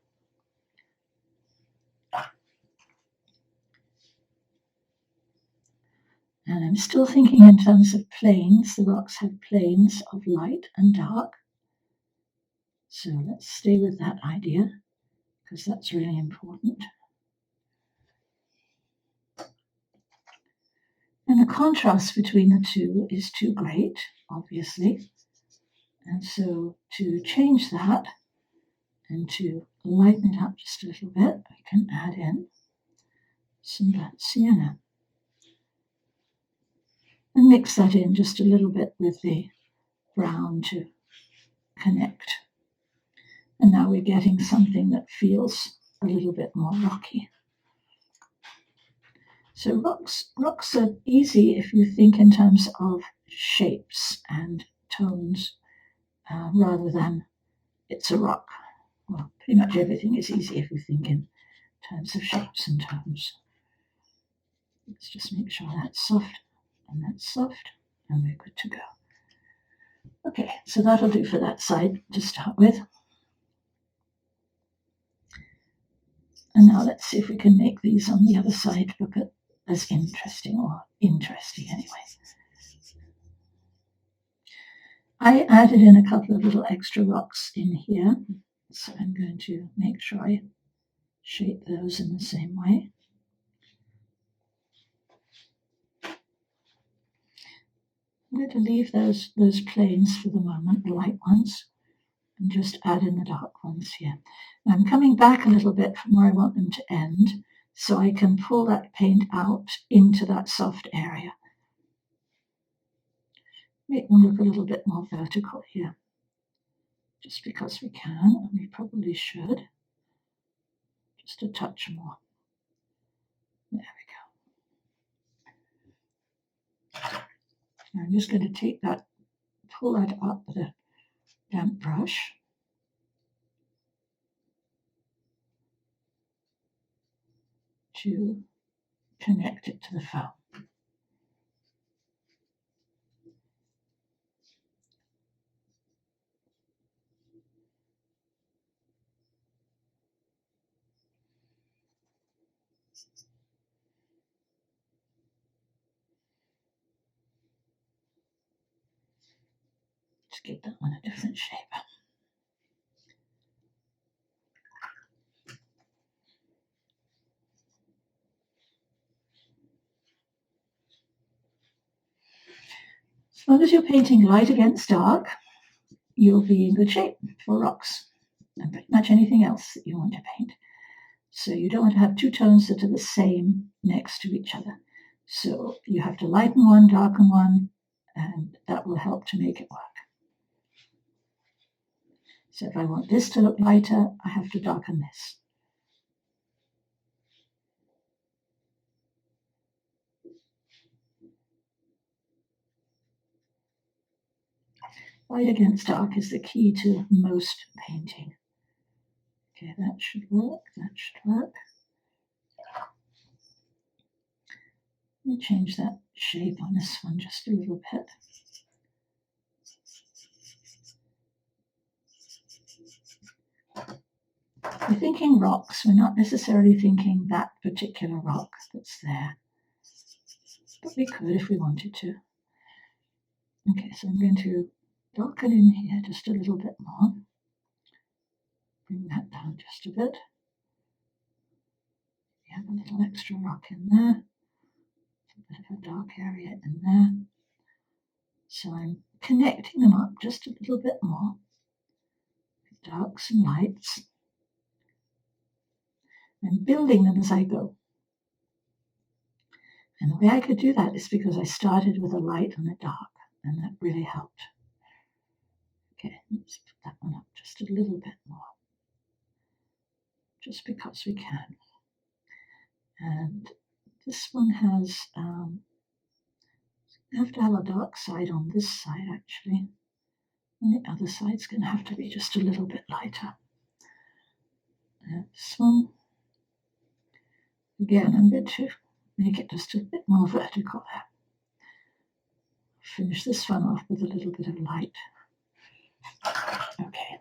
And I'm still thinking in terms of planes. The rocks have planes of light and dark. So let's stay with that idea because that's really important. And the contrast between the two is too great, obviously. And so to change that and to lighten it up just a little bit, we can add in some burnt sienna. And mix that in just a little bit with the brown to connect. And now we're getting something that feels a little bit more rocky. So rocks are easy if you think in terms of shapes and tones rather than it's a rock. Well, pretty much everything is easy if you think in terms of shapes and tones. Let's just make sure that's soft, and we're good to go. Okay, so that'll do for that side to start with. And now let's see if we can make these on the other side look as interesting, or interesting anyway. I added in a couple of little extra rocks in here, so I'm going to make sure I shape those in the same way. I'm going to leave those planes for the moment, the light ones, and just add in the dark ones here. And I'm coming back a little bit from where I want them to end, so I can pull that paint out into that soft area. Make them look a little bit more vertical here, just because we can, and we probably should. Just a touch more. There we go. Now I'm just going to take that, pull that up with a damp brush. To connect it to the foam. Let's give that one a different shape. As long as you're painting light against dark, you'll be in good shape for rocks and pretty much anything else that you want to paint. So you don't want to have two tones that are the same next to each other. So you have to lighten one, darken one, and that will help to make it work. So if I want this to look lighter, I have to darken this. Light against dark is the key to most painting. Okay, that should work, that should work. Let me change that shape on this one just a little bit. We're thinking rocks, we're not necessarily thinking that particular rock that's there. But we could if we wanted to. Okay, so I'm going to darken in here just a little bit more. Bring that down just a bit. We have a little extra rock in there. A bit of a dark area in there. So I'm connecting them up just a little bit more, darks and lights, and building them as I go. And the way I could do that is because I started with a light and a dark, and that really helped. Okay, let's put that one up just a little bit more, just because we can. And this one has, you have to have a dark side on this side actually, and the other side's going to have to be just a little bit lighter. And this one, again, I'm going to make it just a bit more vertical there. Finish this one off with a little bit of light. Okay.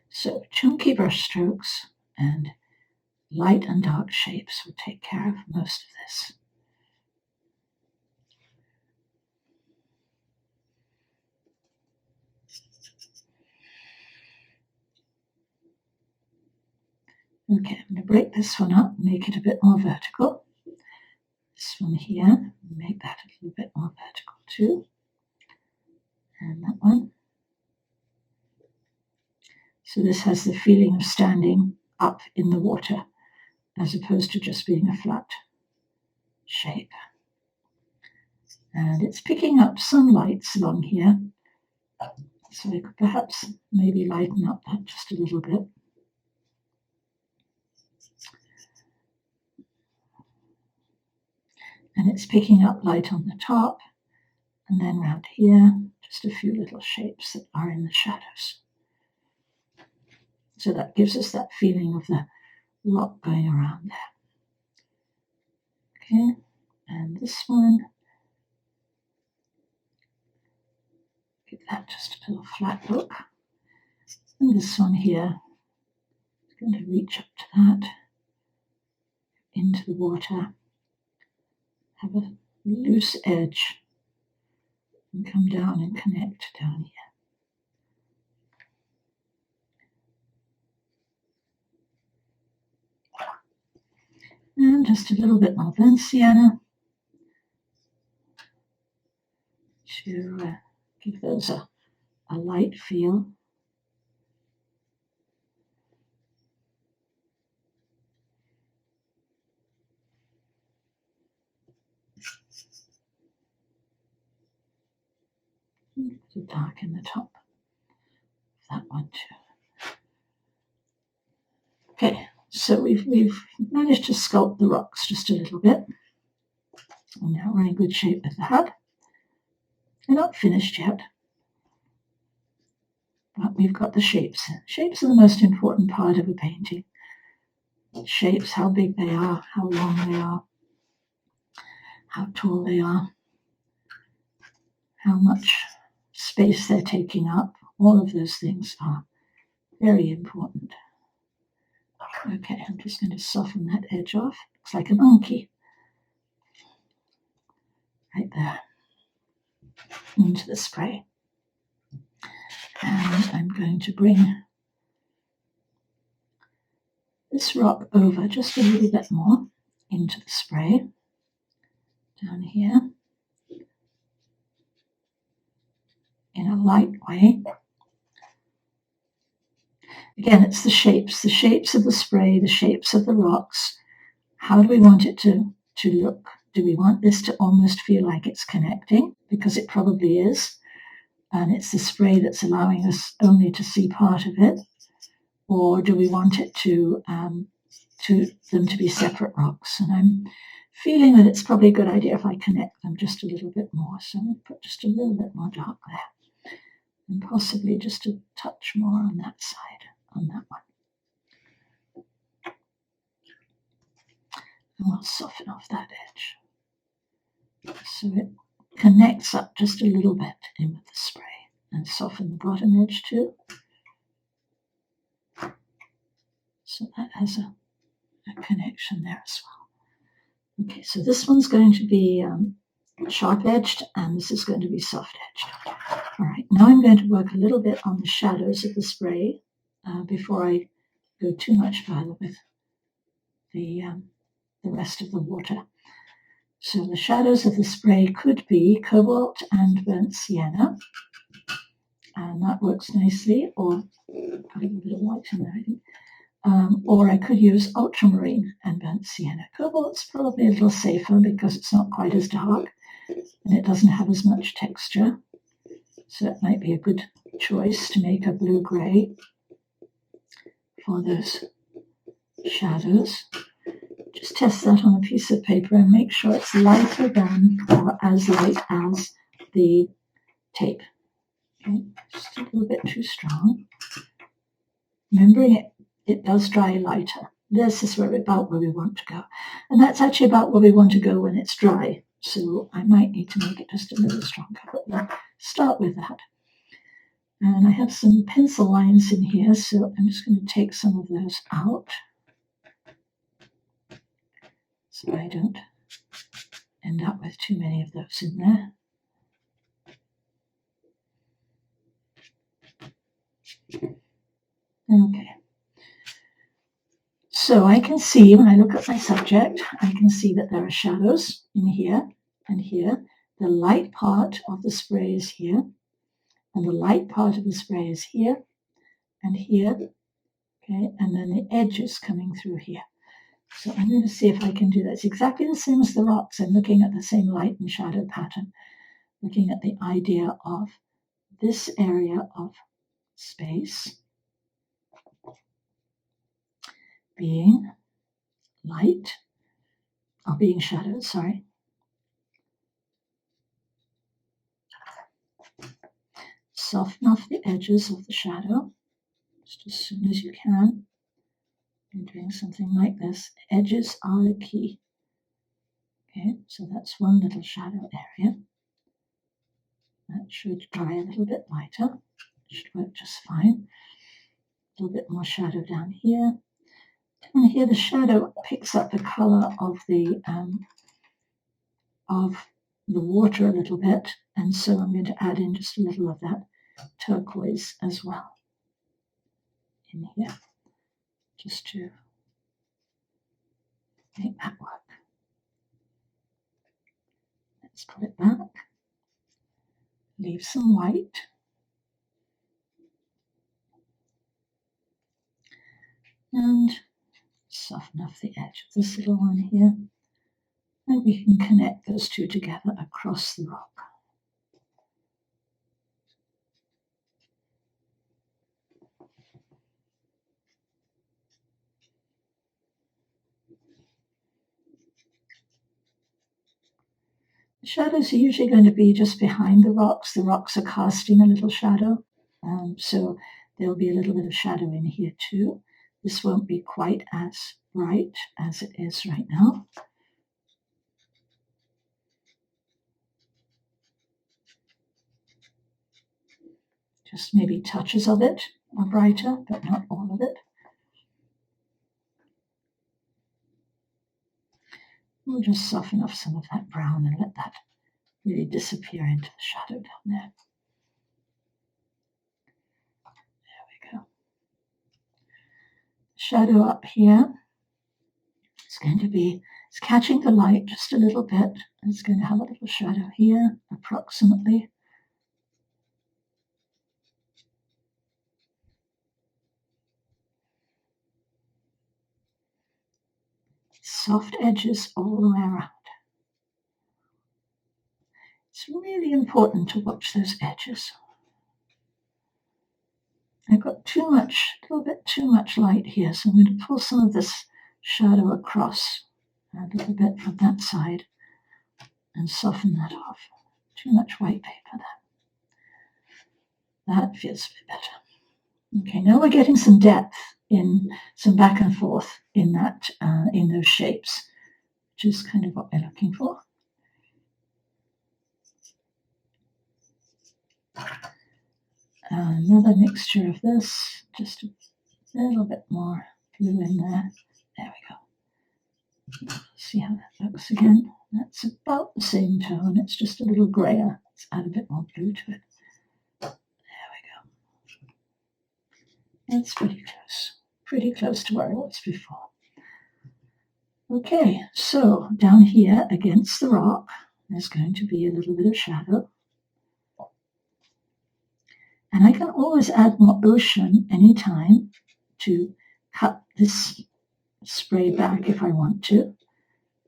So chunky brush strokes and light and dark shapes will take care of most of this. Okay, I'm going to break this one up, make it a bit more vertical. This one here, make that a little bit more vertical too. And that one. So this has the feeling of standing up in the water as opposed to just being a flat shape. And it's picking up some lights along here. So I could perhaps maybe lighten up that just a little bit. And it's picking up light on the top, and then round here, just a few little shapes that are in the shadows. So that gives us that feeling of the rock going around there. Okay, and this one, give that just a little flat look. And this one here is going to reach up to that, into the water, have a loose edge, and come down and connect down here. And just a little bit more burnt sienna to give those a light feel. To darken the top of that one too. Okay, so we've managed to sculpt the rocks just a little bit. And now we're in good shape with that. They're not finished yet, but we've got the shapes. Shapes are the most important part of a painting. Shapes, how big they are, how long they are, how tall they are, how much space they're taking up. All of those things are very important. Okay, I'm just going to soften that edge off. Looks like a monkey. Right there. Into the spray. And I'm going to bring this rock over just a little bit more into the spray. Down here. In a light way. Again, it's the shapes of the spray, the shapes of the rocks. How do we want it to look? Do we want this to almost feel like it's connecting? Because it probably is. And it's the spray that's allowing us only to see part of it. Or do we want it to them to be separate rocks? And I'm feeling that it's probably a good idea if I connect them just a little bit more. So I'm going to put just a little bit more dark there. And possibly just a touch more on that side, on that one. And we'll soften off that edge. So it connects up just a little bit in with the spray. And soften the bottom edge too. So that has a connection there as well. Okay, so this one's going to be sharp-edged, and this is going to be soft-edged. All right, now I'm going to work a little bit on the shadows of the spray before I go too much further with the rest of the water. So the shadows of the spray could be cobalt and burnt sienna, and that works nicely, or put a little bit of white in there, I think. Or I could use ultramarine and burnt sienna. Cobalt's probably a little safer because it's not quite as dark and it doesn't have as much texture. So it might be a good choice to make a blue-gray for those shadows. Just test that on a piece of paper and make sure it's lighter than or as light as the tape. Okay, just a little bit too strong. Remembering it does dry lighter. This is about where we want to go. And that's actually about where we want to go when it's dry. So I might need to make it just a little stronger, but we'll start with that. And I have some pencil lines in here, so I'm just going to take some of those out so I don't end up with too many of those in there. Okay. So I can see, when I look at my subject, I can see that there are shadows in here and here. The light part of the spray is here, and the light part of the spray is here and here, okay, and then the edges coming through here. So I'm going to see if I can do that. It's exactly the same as the rocks. I'm looking at the same light and shadow pattern, looking at the idea of this area of space being light, or being shadowed, sorry. Soften off the edges of the shadow just as soon as you can. You're doing something like this. Edges are the key. Okay, so that's one little shadow area. That should dry a little bit lighter. It should work just fine. A little bit more shadow down here. And here the shadow picks up the color of the water a little bit, and so I'm going to add in just a little of that turquoise as well in here, just to make that work. Let's put it back. Leave some white. And soften off the edge of this little one here. And we can connect those two together across the rock. The shadows are usually going to be just behind the rocks. The rocks are casting a little shadow. So there'll be a little bit of shadow in here too. This won't be quite as bright as it is right now. Just maybe touches of it are brighter, but not all of it. We'll just soften off some of that brown and let that really disappear into the shadow down there. There we go. Shadow up here. It's catching the light just a little bit. It's going to have a little shadow here, approximately. Soft edges all the way around. It's really important to watch those edges. I've got a little bit too much light here, so I'm going to pull some of this shadow across a little bit from that side and soften that off. Too much white paper there. That feels a bit better. Okay, now we're getting some depth in some back and forth in that in those shapes, which is kind of what we're looking for. Another mixture of this, just a little bit more blue in there. There we go. See how that looks again. That's about the same tone. It's just a little grayer. Let's add a bit more blue to it. There we go. It's pretty close to where I was before. Okay, so down here against the rock, there's going to be a little bit of shadow. And I can always add more ocean anytime to cut this spray back if I want to.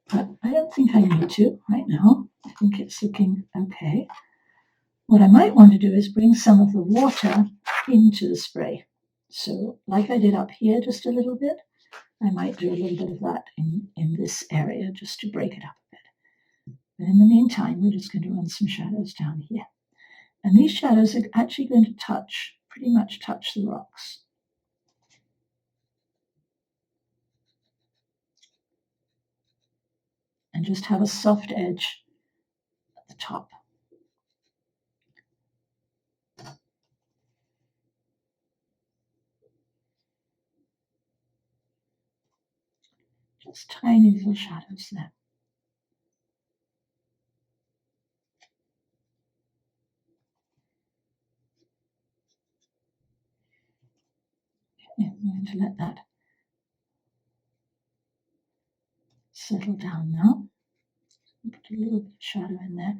But I don't think I need to right now. I think it's looking okay. What I might want to do is bring some of the water into the spray. So like I did up here just a little bit, I might do a little bit of that in this area just to break it up a bit. But in the meantime, we're just going to run some shadows down here. And these shadows are actually going to pretty much touch the rocks. And just have a soft edge at the top. Just tiny little shadows there. Okay, I'm going to let that settle down now. Put a little bit of shadow in there.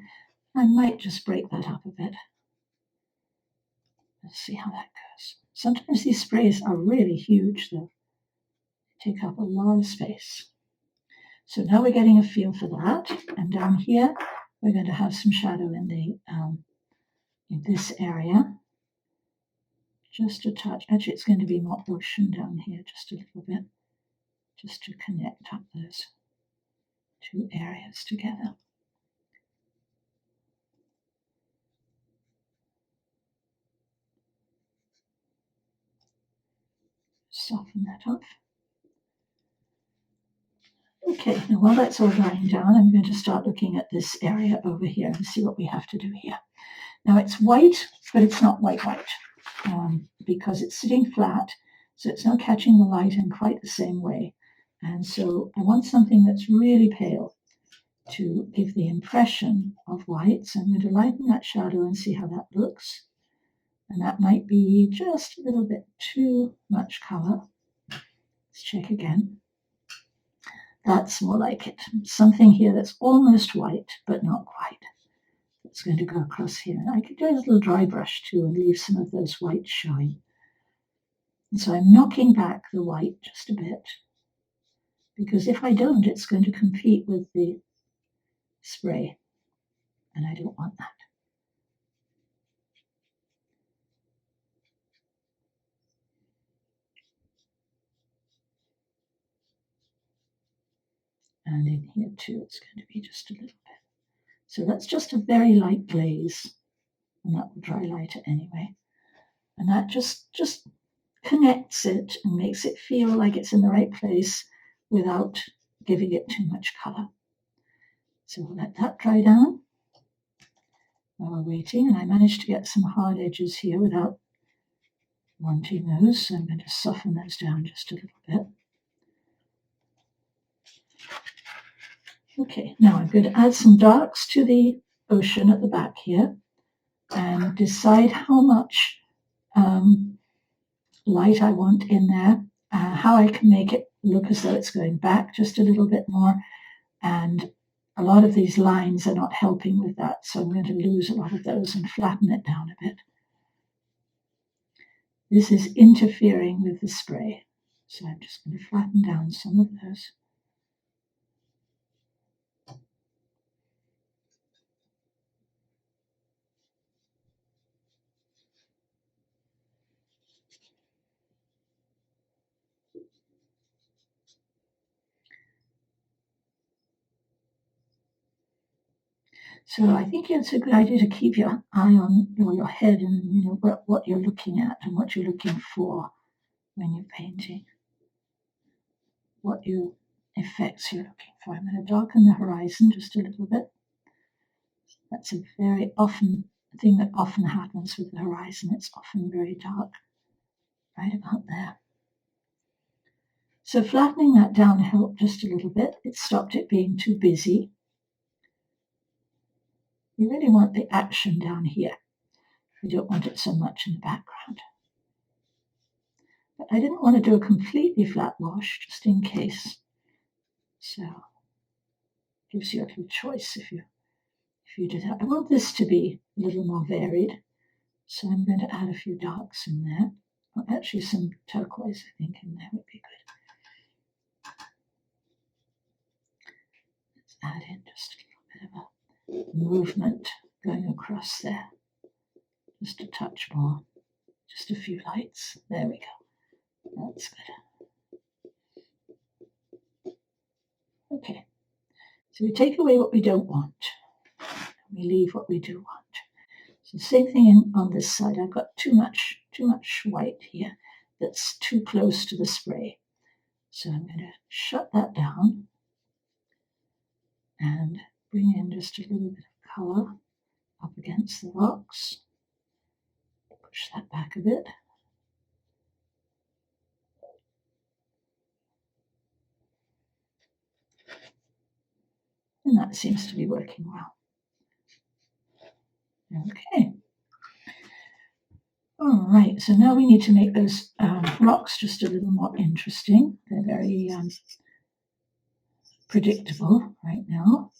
I might just break that up a bit. Let's see how that goes. Sometimes these sprays are really huge though. They take up a lot of space. So now we're getting a feel for that. And down here, we're going to have some shadow in this area. Just a touch. Actually, it's going to be more ocean down here, just a little bit, just to connect up those two areas together. Soften that off. Okay, now while that's all drying down, I'm going to start looking at this area over here and see what we have to do here. Now it's white, but it's not white because it's sitting flat, so it's not catching the light in quite the same way. And so I want something that's really pale to give the impression of white. So I'm going to lighten that shadow and see how that looks. And that might be just a little bit too much color. Let's check again. That's more like it. Something here that's almost white, but not quite. It's going to go across here. And I could do a little dry brush too and leave some of those whites showing. And so I'm knocking back the white just a bit, because if I don't, it's going to compete with the spray, and I don't want that. And in here too, it's going to be just a little bit. So that's just a very light glaze, and that will dry lighter anyway. And that just connects it and makes it feel like it's in the right place without giving it too much color. So we'll let that dry down while we're waiting. And I managed to get some hard edges here without wanting those. So I'm going to soften those down just a little bit. Okay, now I'm going to add some darks to the ocean at the back here and decide how much light I want in there, how I can make it look as though it's going back just a little bit more. And a lot of these lines are not helping with that, so I'm going to lose a lot of those and flatten it down a bit. This is interfering with the spray, so I'm just going to flatten down some of those. So I think it's a good idea to keep your eye on your head and what you're looking at and what you're looking for when you're painting, what effects you're looking for. I'm going to darken the horizon just a little bit. That's a very often thing that often happens with the horizon. It's often very dark, right about there. So flattening that down helped just a little bit. It stopped it being too busy. We really want the action down here. We don't want it so much in the background. But I didn't want to do a completely flat wash, just in case. So gives you a little choice if you do that. I want this to be a little more varied, so I'm going to add a few darks in there. Well, actually, some turquoise, I think, in there would be good. Let's add in just a little bit of a movement going across there. Just a touch more. Just a few lights. There we go. That's good. Okay. So we take away what we don't want. We leave what we do want. So same thing on this side. I've got too much white here that's too close to the spray. So I'm going to shut that down and bring in just a little bit of color up against the rocks. Push that back a bit. And that seems to be working well. Okay. All right, so now we need to make those rocks just a little more interesting. They're very predictable right now.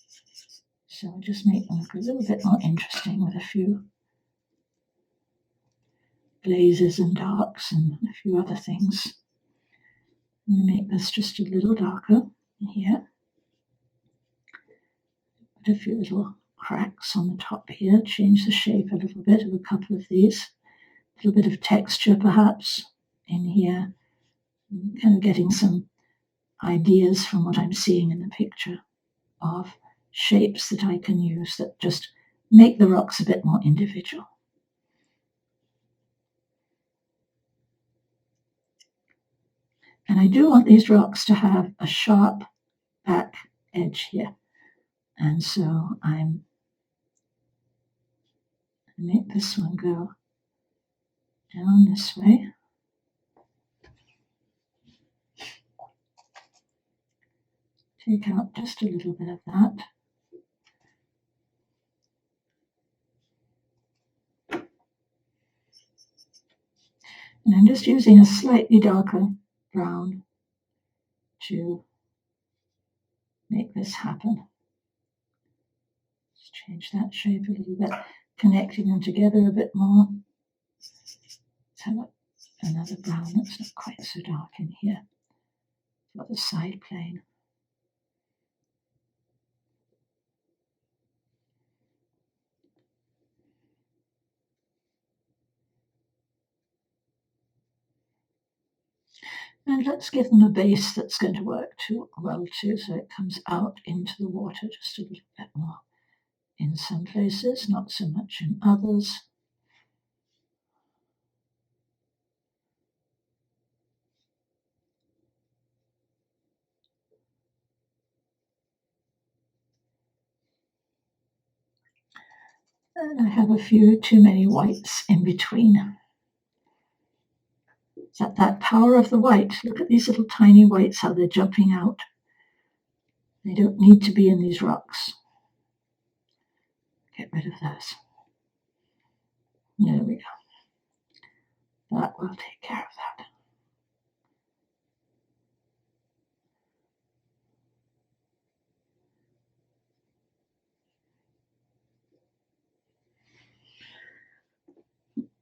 So I'll just make them look a little bit more interesting with a few glazes and darks and a few other things. I'm going to make this just a little darker here. Put a few little cracks on the top here, change the shape a little bit of a couple of these. A little bit of texture perhaps in here. I'm kind of getting some ideas from what I'm seeing in the picture of shapes that I can use that just make the rocks a bit more individual. And I do want these rocks to have a sharp back edge here. And so I'm going to make this one go down this way. Take out just a little bit of that. And I'm just using a slightly darker brown to make this happen. Just change that shape a little bit, connecting them together a bit more. Let's have another brown that's not quite so dark in here for the side plane. And let's give them a base that's going to work well too, so it comes out into the water just a little bit more in some places, not so much in others. And I have a few too many whites in between. That power of the white. Look at these little tiny whites, how they're jumping out. They don't need to be in these rocks. Get rid of those. There we go. That will take care of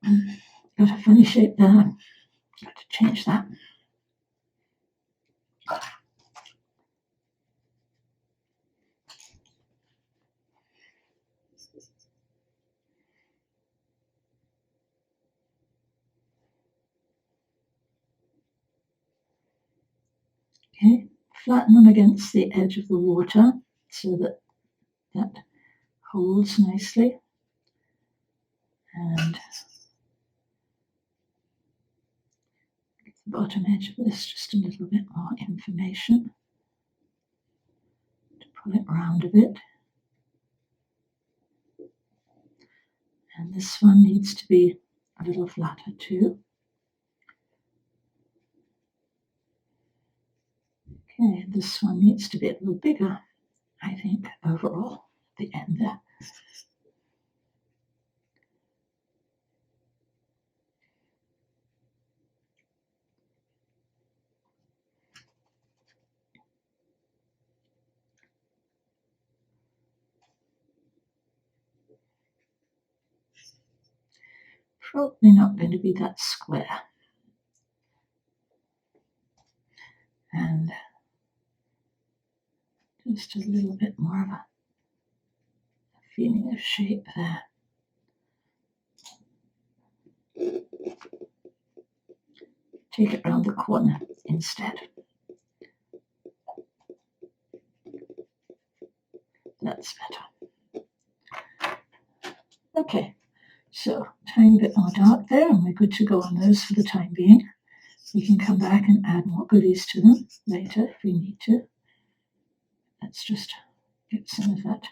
that. Got a funny shape there. Got to change that. Okay, flatten them against the edge of the water so that that holds nicely. And the bottom edge of this, just a little bit more information. To pull it round a bit. And this one needs to be a little flatter too. Okay, this one needs to be a little bigger, I think, overall, at the end there. probably not going to be that square. And just a little bit more of a feeling of shape there. Take it around the corner instead. That's better. Okay, so tiny bit more dark there, and we're good to go on those for the time being. We can come back and add more goodies to them later if we need to. Let's just get some of that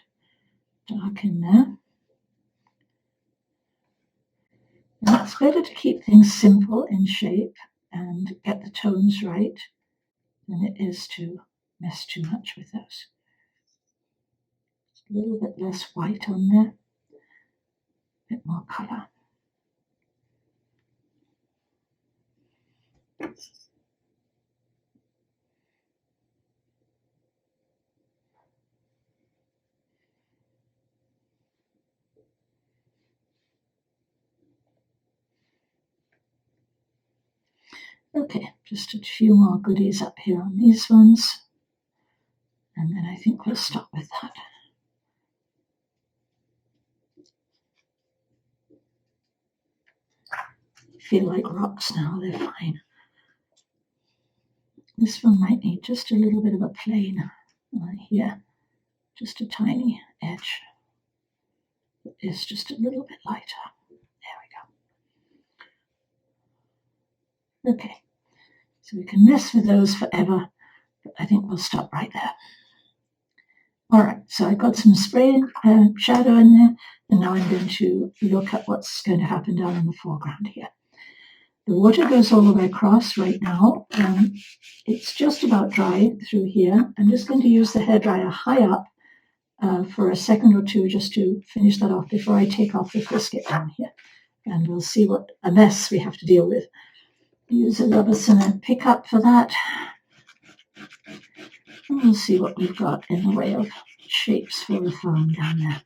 dark in there. And it's better to keep things simple in shape and get the tones right than it is to mess too much with those. A little bit less white on there, a bit more color. Okay, just a few more goodies up here on these ones, and then I think we'll stop with that. Feel like rocks now, they're fine. This one might need just a little bit of a plane right here, just a tiny edge. It's just a little bit lighter. There we go. Okay, so we can mess with those forever, but I think we'll stop right there. All right, so I've got some spray and shadow in there, and now I'm going to look at what's going to happen down in the foreground here. The water goes all the way across right now. It's just about dry through here. I'm just going to use the hairdryer high up for a second or two just to finish that off before I take off the frisket down here. And we'll see what a mess we have to deal with. Use a rubber cement pickup for that. And we'll see what we've got in the way of shapes for the foam down there.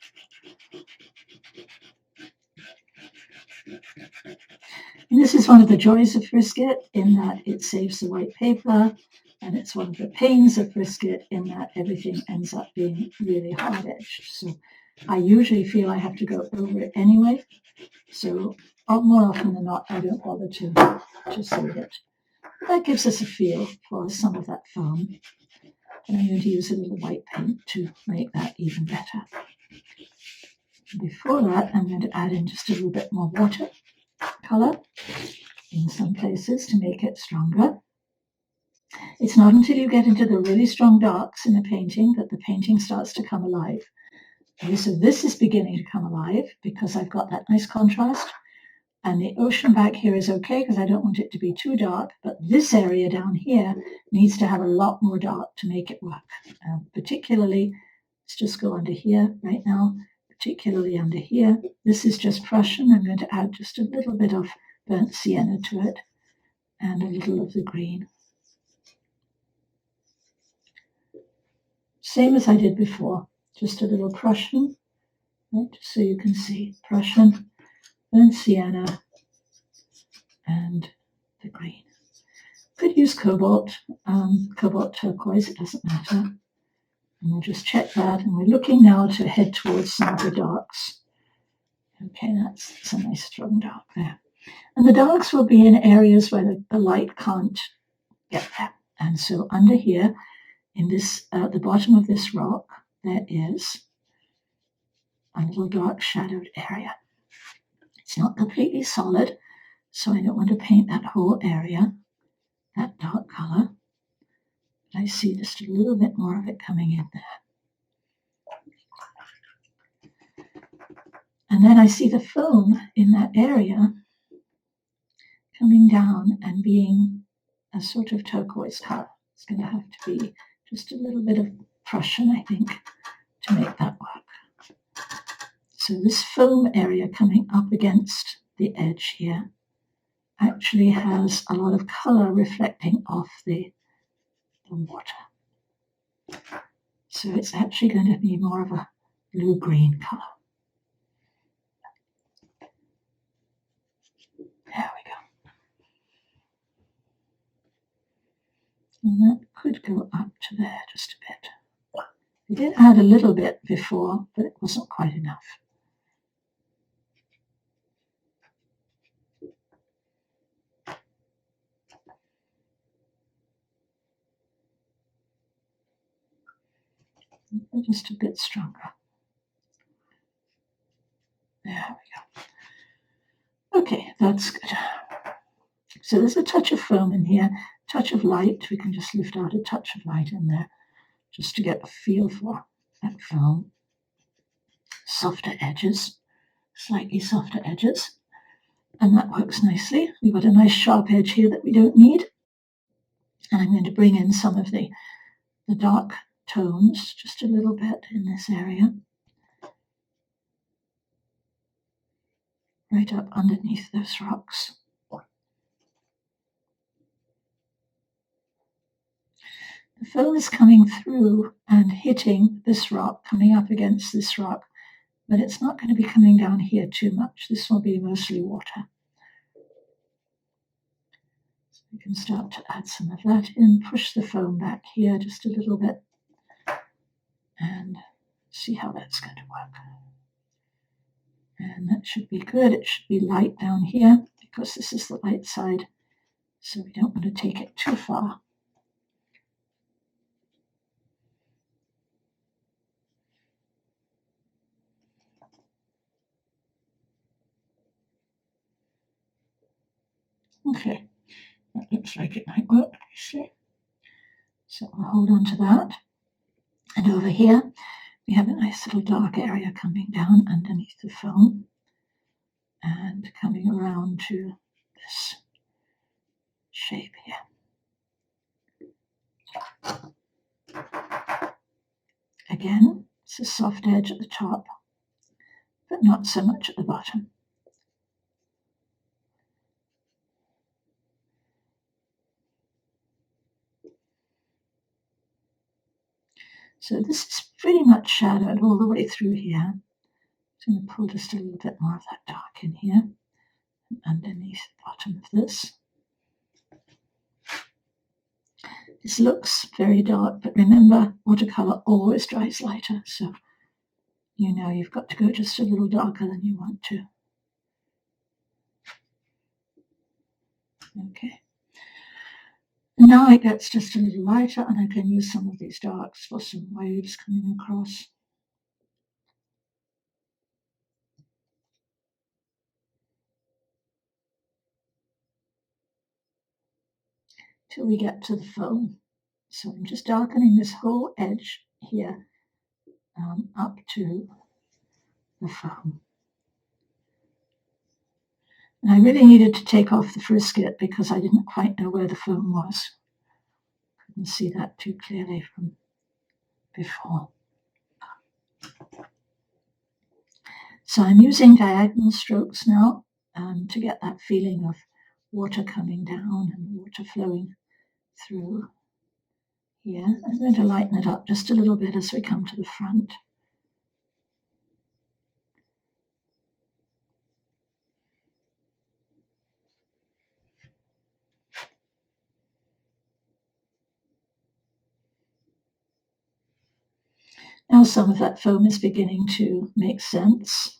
And this is one of the joys of frisket in that it saves the white paper, and it's one of the pains of frisket in that everything ends up being really hard-edged. So I usually feel I have to go over it anyway. So more often than not, I don't bother to save it. That gives us a feel for some of that foam. And I'm going to use a little white paint to make that even better. Before that, I'm going to add in just a little bit more water color in some places to make it stronger. It's not until you get into the really strong darks in a painting that the painting starts to come alive. Okay, so this is beginning to come alive because I've got that nice contrast, and the ocean back here is okay because I don't want it to be too dark, but this area down here needs to have a lot more dark to make it work. Particularly, let's just go under here right now, particularly under here. This is just Prussian. I'm going to add just a little bit of burnt sienna to it and a little of the green. Same as I did before, just a little Prussian, right, just so you can see. Prussian, burnt sienna, and the green. Could use cobalt, cobalt turquoise, it doesn't matter. And we'll just check that, and we're looking now to head towards some of the darks. Okay, that's a nice strong dark there. And the darks will be in areas where the light can't get there. And so under here, in this, at the bottom of this rock, there is a little dark shadowed area. It's not completely solid, so I don't want to paint that whole area that dark color. But I see just a little bit more of it coming in there. And then I see the foam in that area coming down and being a sort of turquoise color. It's going to have to be just a little bit of Prussian, I think, to make that work. So this foam area coming up against the edge here actually has a lot of color reflecting off the water. So it's actually going to be more of a blue-green color. And that could go up to there just a bit. I did add a little bit before, but it wasn't quite enough. Just a bit stronger. There we go. Okay, that's good. So there's a touch of foam in here, touch of light. We can just lift out a touch of light in there just to get a feel for that foam. Softer edges, slightly softer edges. And that works nicely. We've got a nice sharp edge here that we don't need. And I'm going to bring in some of the dark tones just a little bit in this area. Right up underneath those rocks. The foam is coming through and hitting this rock, coming up against this rock, but it's not going to be coming down here too much. This will be mostly water. So we can start to add some of that in, push the foam back here just a little bit, and see how that's going to work. And that should be good. It should be light down here because this is the light side, so we don't want to take it too far. Okay, that looks like it might work, actually. So we'll hold on to that. And over here, we have a nice little dark area coming down underneath the foam and coming around to this shape here. Again, it's a soft edge at the top, but not so much at the bottom. So this is pretty much shadowed all the way through here. I'm going to pull just a little bit more of that dark in here and underneath the bottom of this. This looks very dark, but remember, watercolor always dries lighter, so you know you've got to go just a little darker than you want to. Okay. Now it gets just a little lighter, and I can use some of these darks for some waves coming across. Till we get to the foam. So I'm just darkening this whole edge here up to the foam. And I really needed to take off the frisket because I didn't quite know where the foam was. Couldn't see that too clearly from before. So I'm using diagonal strokes now to get that feeling of water coming down and water flowing through here. I'm going to lighten it up just a little bit as we come to the front. Now some of that foam is beginning to make sense.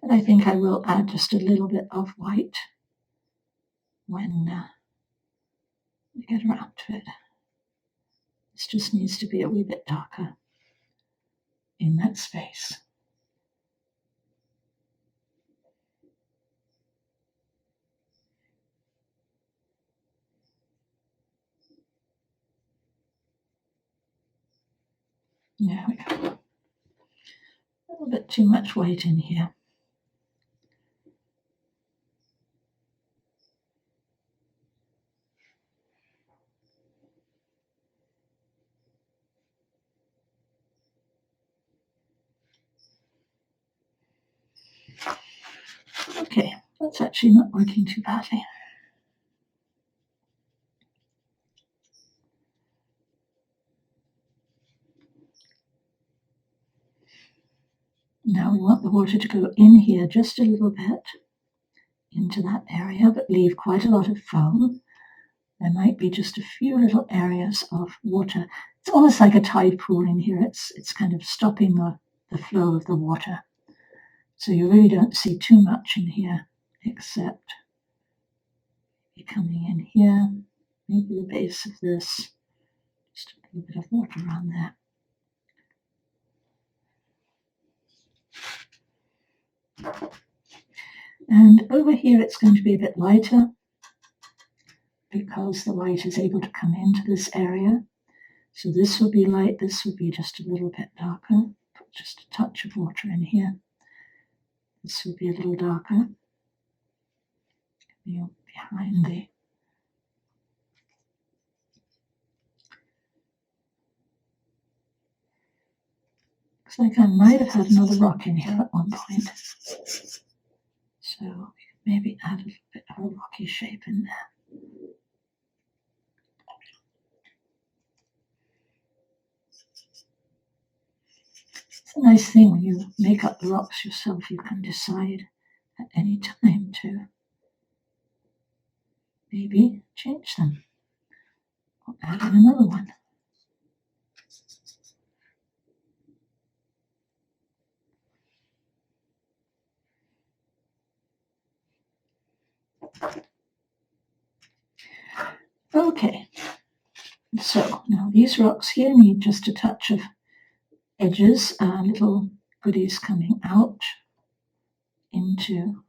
But I think I will add just a little bit of white when we get around to it. This just needs to be a wee bit darker in that space. There we go. A little bit too much white in here. Okay, that's actually not working too badly. Now we want the water to go in here just a little bit into that area, but leave quite a lot of foam. There might be just a few little areas of water. It's almost like a tide pool in here. It's kind of stopping the flow of the water. So you really don't see too much in here, except coming in here, maybe the base of this, just a little bit of water around there. And over here it's going to be a bit lighter because the light is able to come into this area. So this will be light, this will be just a little bit darker. Put just a touch of water in here. This will be a little darker. Behind the looks like I might have had another rock in here at one point. So we can maybe add a little bit of a rocky shape in there. It's a nice thing when you make up the rocks yourself, you can decide at any time to maybe change them or add in another one. Okay, so now these rocks here need just a touch of edges, little goodies coming out into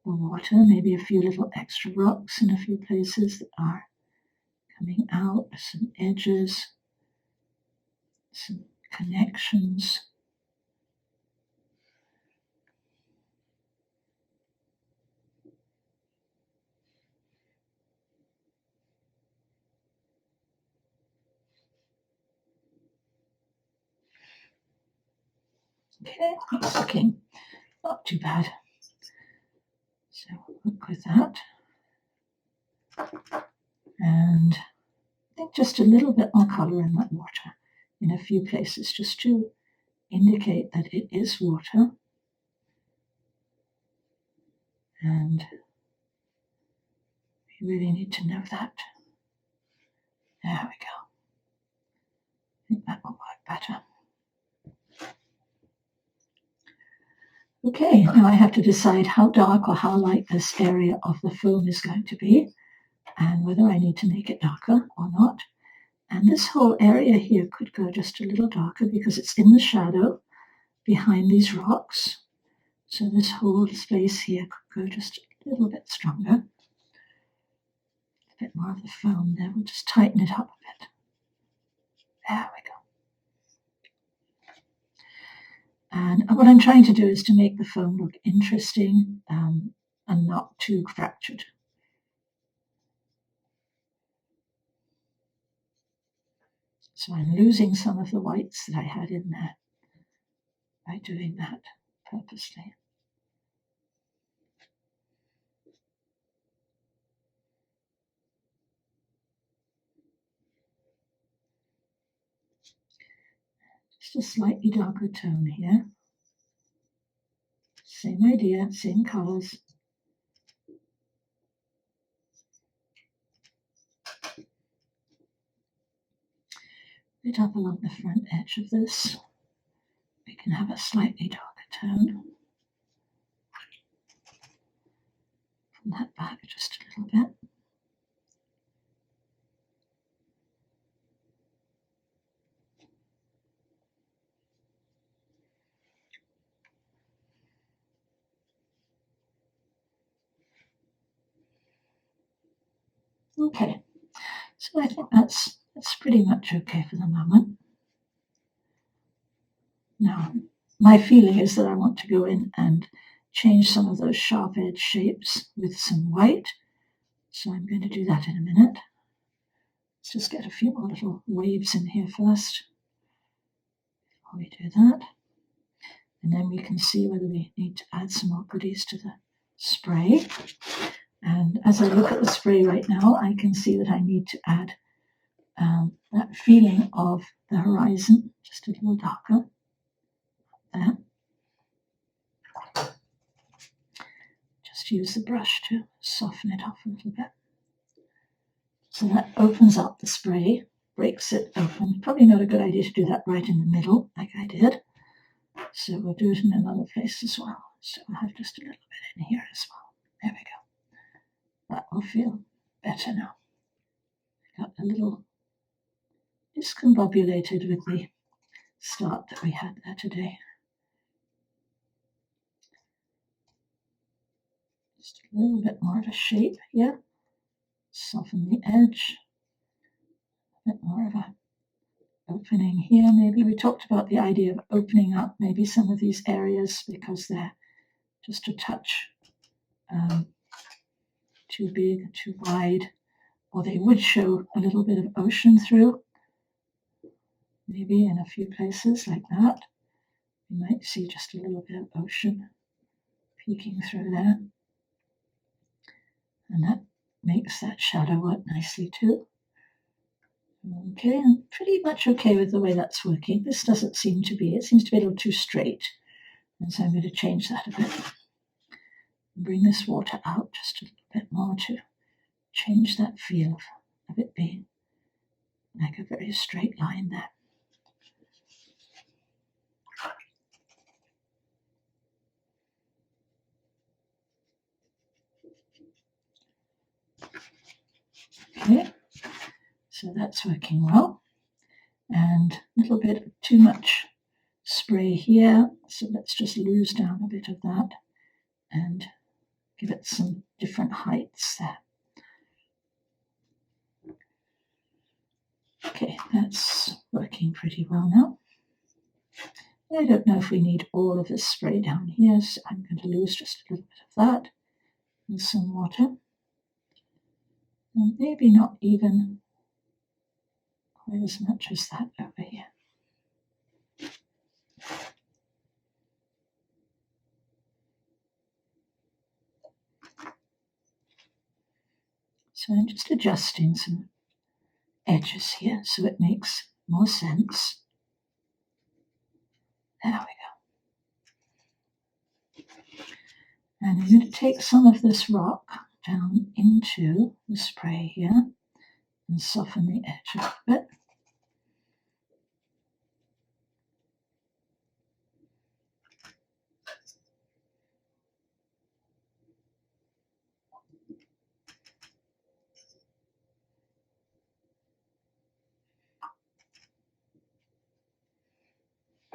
the water, maybe a few little extra rocks in a few places that are coming out, some edges, some connections. Okay, it's looking not too bad. So we'll work with that. And I think just a little bit more color in that water in a few places, just to indicate that it is water. And we really need to know that. There we go. I think that will work better. Okay, now I have to decide how dark or how light this area of the foam is going to be, and whether I need to make it darker or not. And this whole area here could go just a little darker because it's in the shadow behind these rocks. So this whole space here could go just a little bit stronger. A bit more of the foam there. We'll just tighten it up a bit. There we go. And what I'm trying to do is to make the foam look interesting and not too fractured. So I'm losing some of the whites that I had in there by doing that purposely. Just a slightly darker tone here. Same idea, same colors. Right up along the front edge of this, we can have a slightly darker tone. Pull that back just a little bit. Okay, so I think that's pretty much okay for the moment. Now, my feeling is that I want to go in and change some of those sharp edge shapes with some white. So I'm going to do that in a minute. Let's just get a few more little waves in here first before we do that. And then we can see whether we need to add some more goodies to the spray. And as I look at the spray right now, I can see that I need to add that feeling of the horizon just a little darker there. Just use the brush to soften it off a little bit. So that opens up the spray, breaks it open. Probably not a good idea to do that right in the middle like I did. So we'll do it in another place as well. So I'll have just a little bit in here as well. There we go. That will feel better now. Got a little discombobulated with the start that we had there today. Just a little bit more of a shape here. Soften the edge. A bit more of a opening here. Maybe we talked about the idea of opening up maybe some of these areas because they're just a touch too big, too wide, or they would show a little bit of ocean through. Maybe in a few places like that, you might see just a little bit of ocean peeking through there. And that makes that shadow work nicely too. Okay, I'm pretty much okay with the way that's working. This doesn't seem to be, it seems to be a little too straight. And so I'm going to change that a bit. Bring this water out just a little bit more to change that feel of it being like a very straight line there. Okay, so that's working well. And a little bit too much spray here, so let's just lose down a bit of that and give it some different heights there. Okay, that's working pretty well now. I don't know if we need all of this spray down here, so I'm going to lose just a little bit of that and some water. And maybe not even quite as much as that over here. So I'm just adjusting some edges here so it makes more sense. There we go. And I'm going to take some of this rock down into the spray here and soften the edge a bit.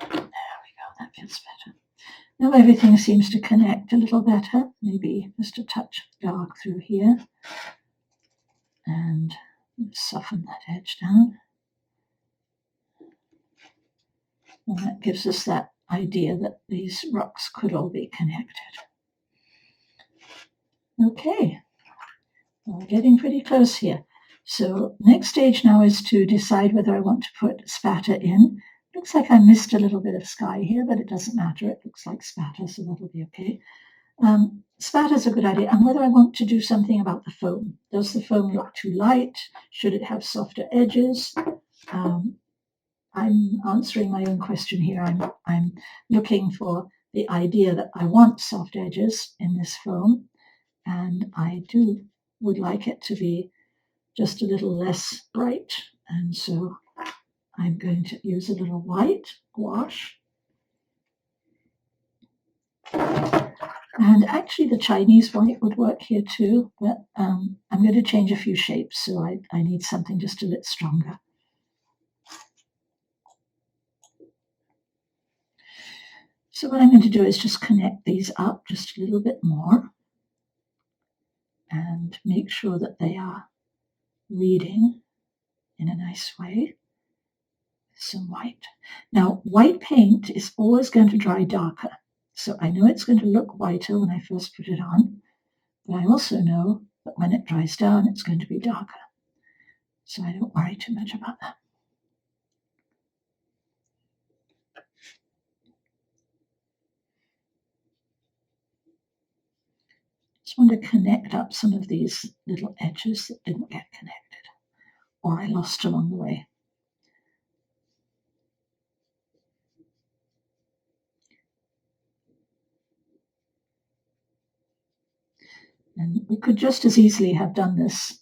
There we go, that feels better. Now everything seems to connect a little better. Maybe just a touch of dark through here. And soften that edge down. And that gives us that idea that these rocks could all be connected. Okay, we're getting pretty close here. So next stage now is to decide whether I want to put spatter in. Looks like I missed a little bit of sky here, but it doesn't matter. It looks like spatter, so that'll be okay. Spatter's a good idea, and whether I want to do something about the foam. Does the foam look too light? Should it have softer edges? I'm answering my own question here. I'm looking for the idea that I want soft edges in this foam, and I would like it to be just a little less bright, and so I'm going to use a little white gouache. And actually the Chinese white would work here too, but I'm going to change a few shapes, so I need something just a bit stronger. So what I'm going to do is just connect these up just a little bit more and make sure that they are reading in a nice way. Some white. Now, white paint is always going to dry darker. So I know it's going to look whiter when I first put it on, but I also know that when it dries down, it's going to be darker. So I don't worry too much about that. Just want to connect up some of these little edges that didn't get connected, or I lost along the way. We could just as easily have done this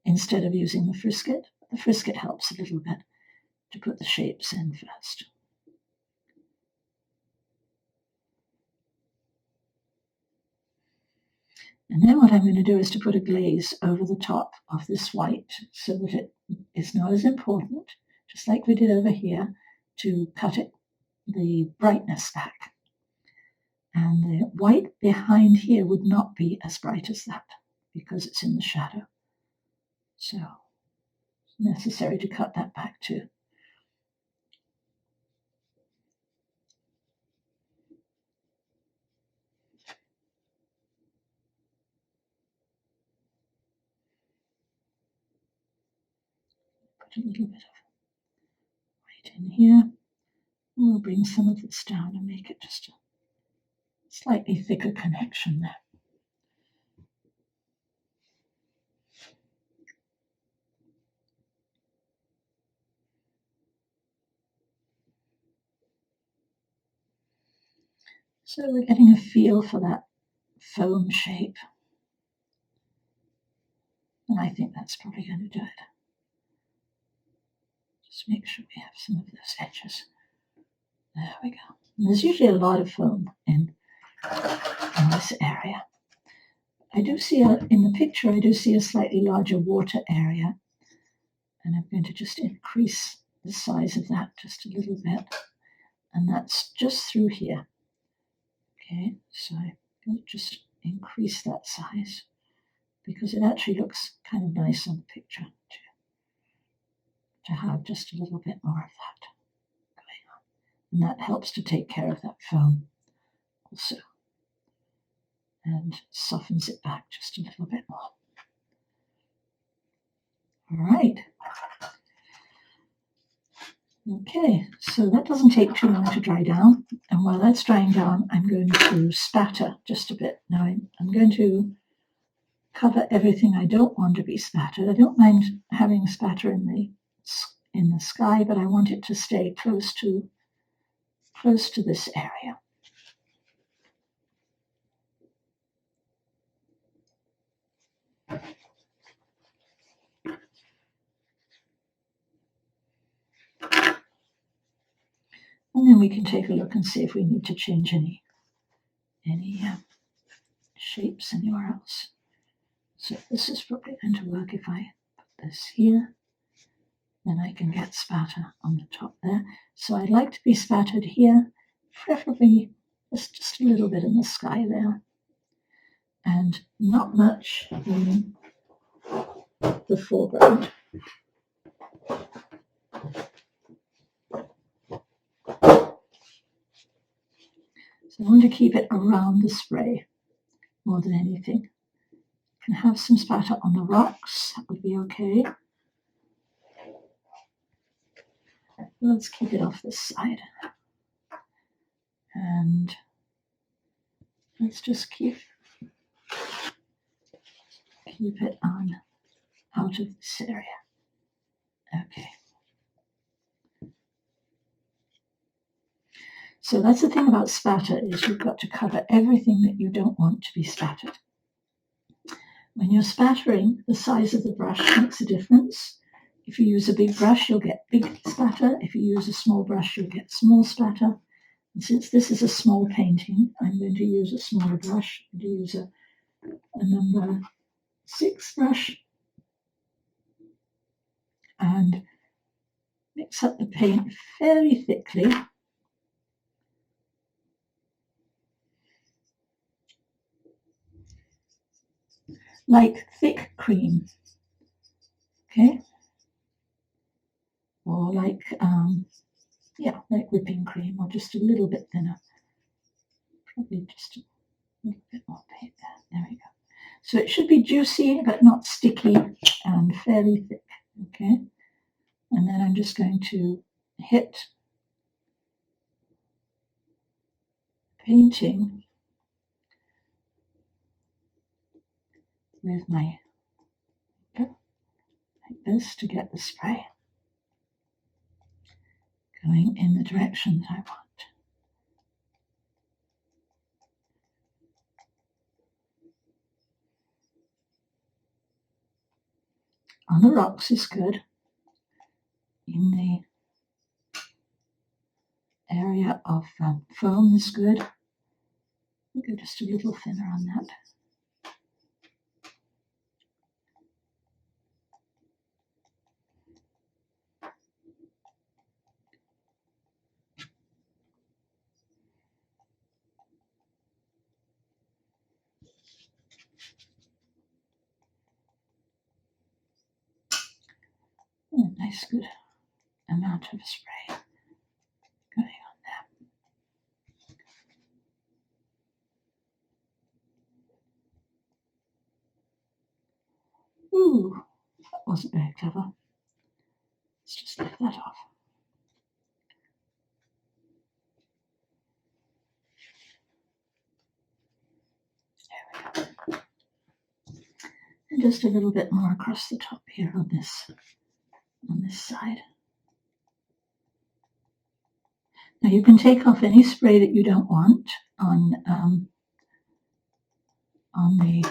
instead of using the frisket. The frisket helps a little bit to put the shapes in first. And then what I'm going to do is to put a glaze over the top of this white so that it is not as important, just like we did over here, to cut it the brightness back. And the white behind here would not be as bright as that because it's in the shadow. So it's necessary to cut that back too. Put a little bit of white in here. We'll bring some of this down and make it just a slightly thicker connection there. So we're getting a feel for that foam shape. And I think that's probably going to do it. Just make sure we have some of those edges. There we go. And there's usually a lot of foam in this area. I do see in the picture, I do see a slightly larger water area. And I'm going to just increase the size of that just a little bit. And that's just through here. Okay, so I'm going to just increase that size because it actually looks kind of nice on the picture to have just a little bit more of that going on. And that helps to take care of that foam also and softens it back just a little bit more. All right. Okay, so that doesn't take too long to dry down. And while that's drying down, I'm going to spatter just a bit. Now I'm going to cover everything I don't want to be spattered. I don't mind having spatter in the sky, but I want it to stay close to this area. And then we can take a look and see if we need to change any shapes anywhere else. So this is probably going to work if I put this here. Then I can get spatter on the top there. So I'd like to be spattered here, preferably just a little bit in the sky there. And not much in the foreground. So I want to keep it around the spray more than anything. You can have some spatter on the rocks, that would be okay. Let's keep it off this side. And let's just keep it on out of this area. Okay. So that's the thing about spatter, is you've got to cover everything that you don't want to be spattered. When you're spattering, the size of the brush makes a difference. If you use a big brush, you'll get big spatter. If you use a small brush, you'll get small spatter. And since this is a small painting, I'm going to use a smaller brush. I'm going to use a number 6 brush and mix up the paint fairly thickly. Like thick cream, okay? Or like whipping cream, or just a little bit thinner. Probably just a little bit more paint there. There we go. So it should be juicy, but not sticky, and fairly thick, okay? And then I'm just going to hit painting with my finger, like this, to get the spray going in the direction I want. on the rocks is good. In the area of foam is good. We'll go just a little thinner on that. And a nice good amount of spray going on there. Ooh, that wasn't very clever. Let's just lift that off. There we go. And just a little bit more across the top here on this side. Now you can take off any spray that you don't want on the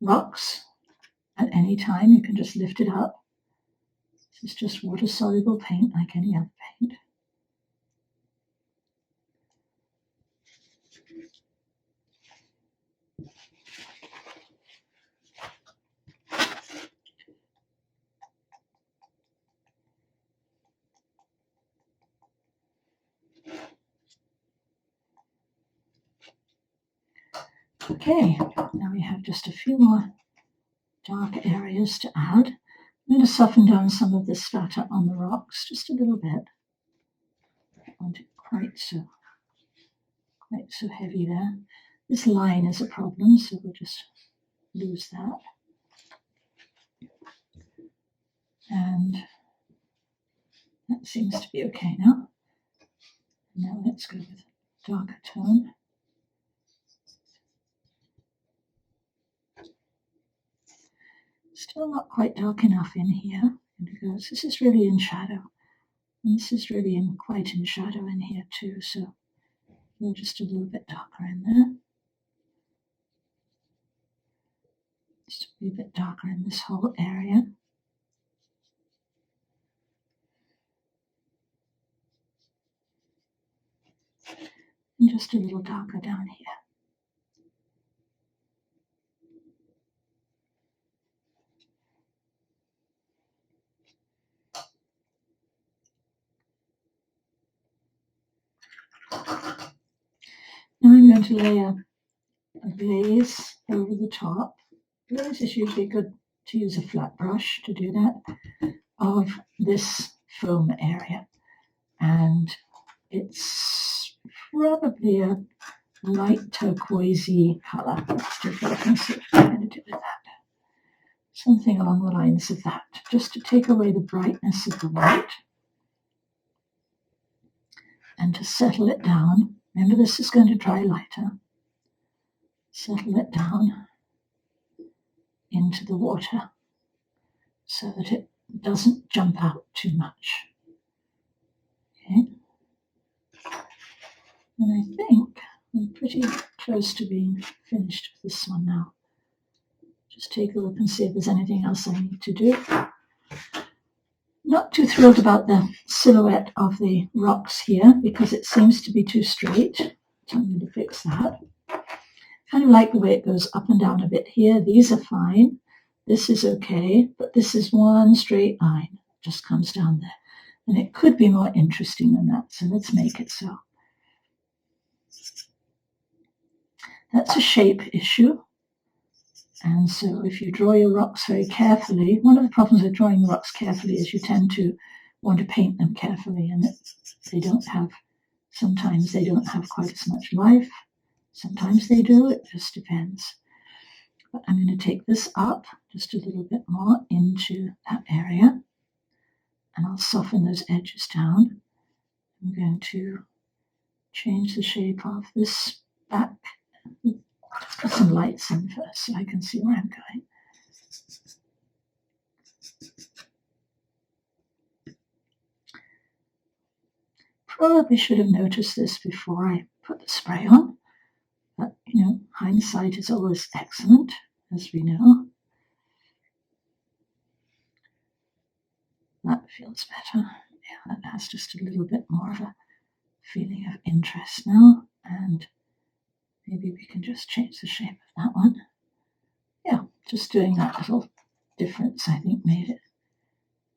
rocks at any time. You can just lift it up. This is just water-soluble paint like any other paint. Okay, now we have just a few more dark areas to add. I'm going to soften down some of the spatter on the rocks just a little bit. I don't want it quite so heavy there. This line is a problem, so we'll just lose that. And that seems to be okay now. Now let's go with a darker tone. Still not quite dark enough in here because this is really in shadow. And this is really quite in shadow in here too, so we're just a little bit darker in there. Just a wee bit darker in this whole area. And just a little darker down here. Now I'm going to lay a glaze over the top. Glaze is usually good to use a flat brush to do that, of this foam area. And it's probably a light turquoisey color. Let's take a look and see what I'm going to do with that. Something along the lines of that, just to take away the brightness of the white and to settle it down. Remember, this is going to dry lighter. Settle it down into the water so that it doesn't jump out too much. Okay. And I think I'm pretty close to being finished with this one now. Just take a look and see if there's anything else I need to do. Not too thrilled about the silhouette of the rocks here because it seems to be too straight. So I'm going to fix that. Kind of like the way it goes up and down a bit here. These are fine. This is okay, but this is one straight line. Just comes down there. And it could be more interesting than that, so let's make it so. That's a shape issue. And so if you draw your rocks very carefully, one of the problems with drawing the rocks carefully is you tend to want to paint them carefully, and sometimes they don't have quite as much life. Sometimes they do, it just depends. But I'm going to take this up just a little bit more into that area, and I'll soften those edges down. I'm going to change the shape of this back. Let's put some lights in first so I can see where I'm going. Probably should have noticed this before I put the spray on, but hindsight is always excellent, as we know. That feels better. Yeah, that has just a little bit more of a feeling of interest now. And maybe we can just change the shape of that one. Yeah, just doing that little difference, I think, made it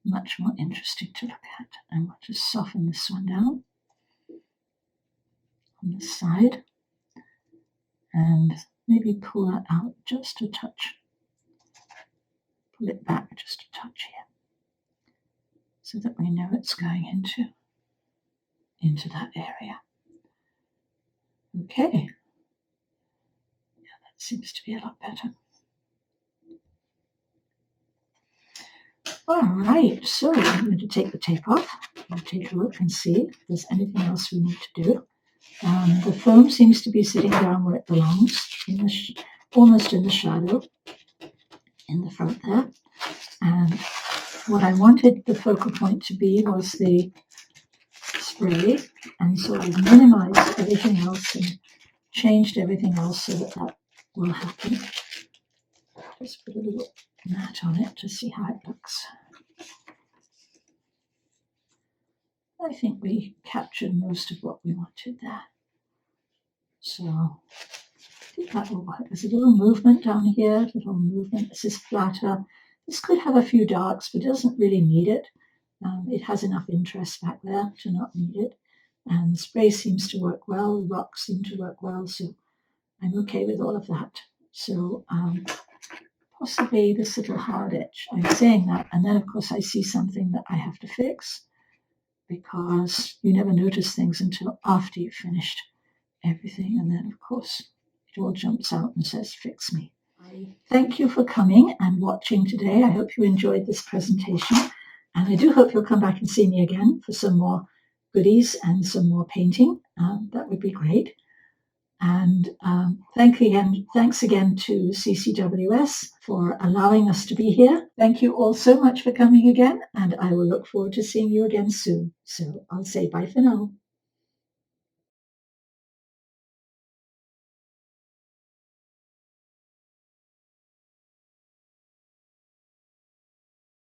much more interesting to look at. And we'll just soften this one down on this side and maybe pull that out just a touch. Pull it back just a touch here so that we know it's going into that area. Okay. Yeah, that seems to be a lot better. All right, so I'm going to take the tape off and take a look and see if there's anything else we need to do. The foam seems to be sitting down where it belongs, almost in the shadow in the front there. And what I wanted the focal point to be was the spray, and so I've minimized everything else and changed everything else so that that will happen. Just put a little mat on it to see how it looks. I think we captured most of what we wanted there. So I think that will work. There's a little movement down here, little movement. This is flatter. This could have a few darks, but it doesn't really need it. It has enough interest back there to not need it. And the spray seems to work well. The rocks seem to work well. So I'm okay with all of that. So possibly this little hard edge. I'm saying that. And then, of course, I see something that I have to fix, because you never notice things until after you've finished everything. And then, of course, it all jumps out and says, fix me. Thank you for coming and watching today. I hope you enjoyed this presentation. And I do hope you'll come back and see me again for some more goodies and some more painting. That would be great. And thanks again to CCWS for allowing us to be here. Thank you all so much for coming again, and I will look forward to seeing you again soon. So I'll say bye for now.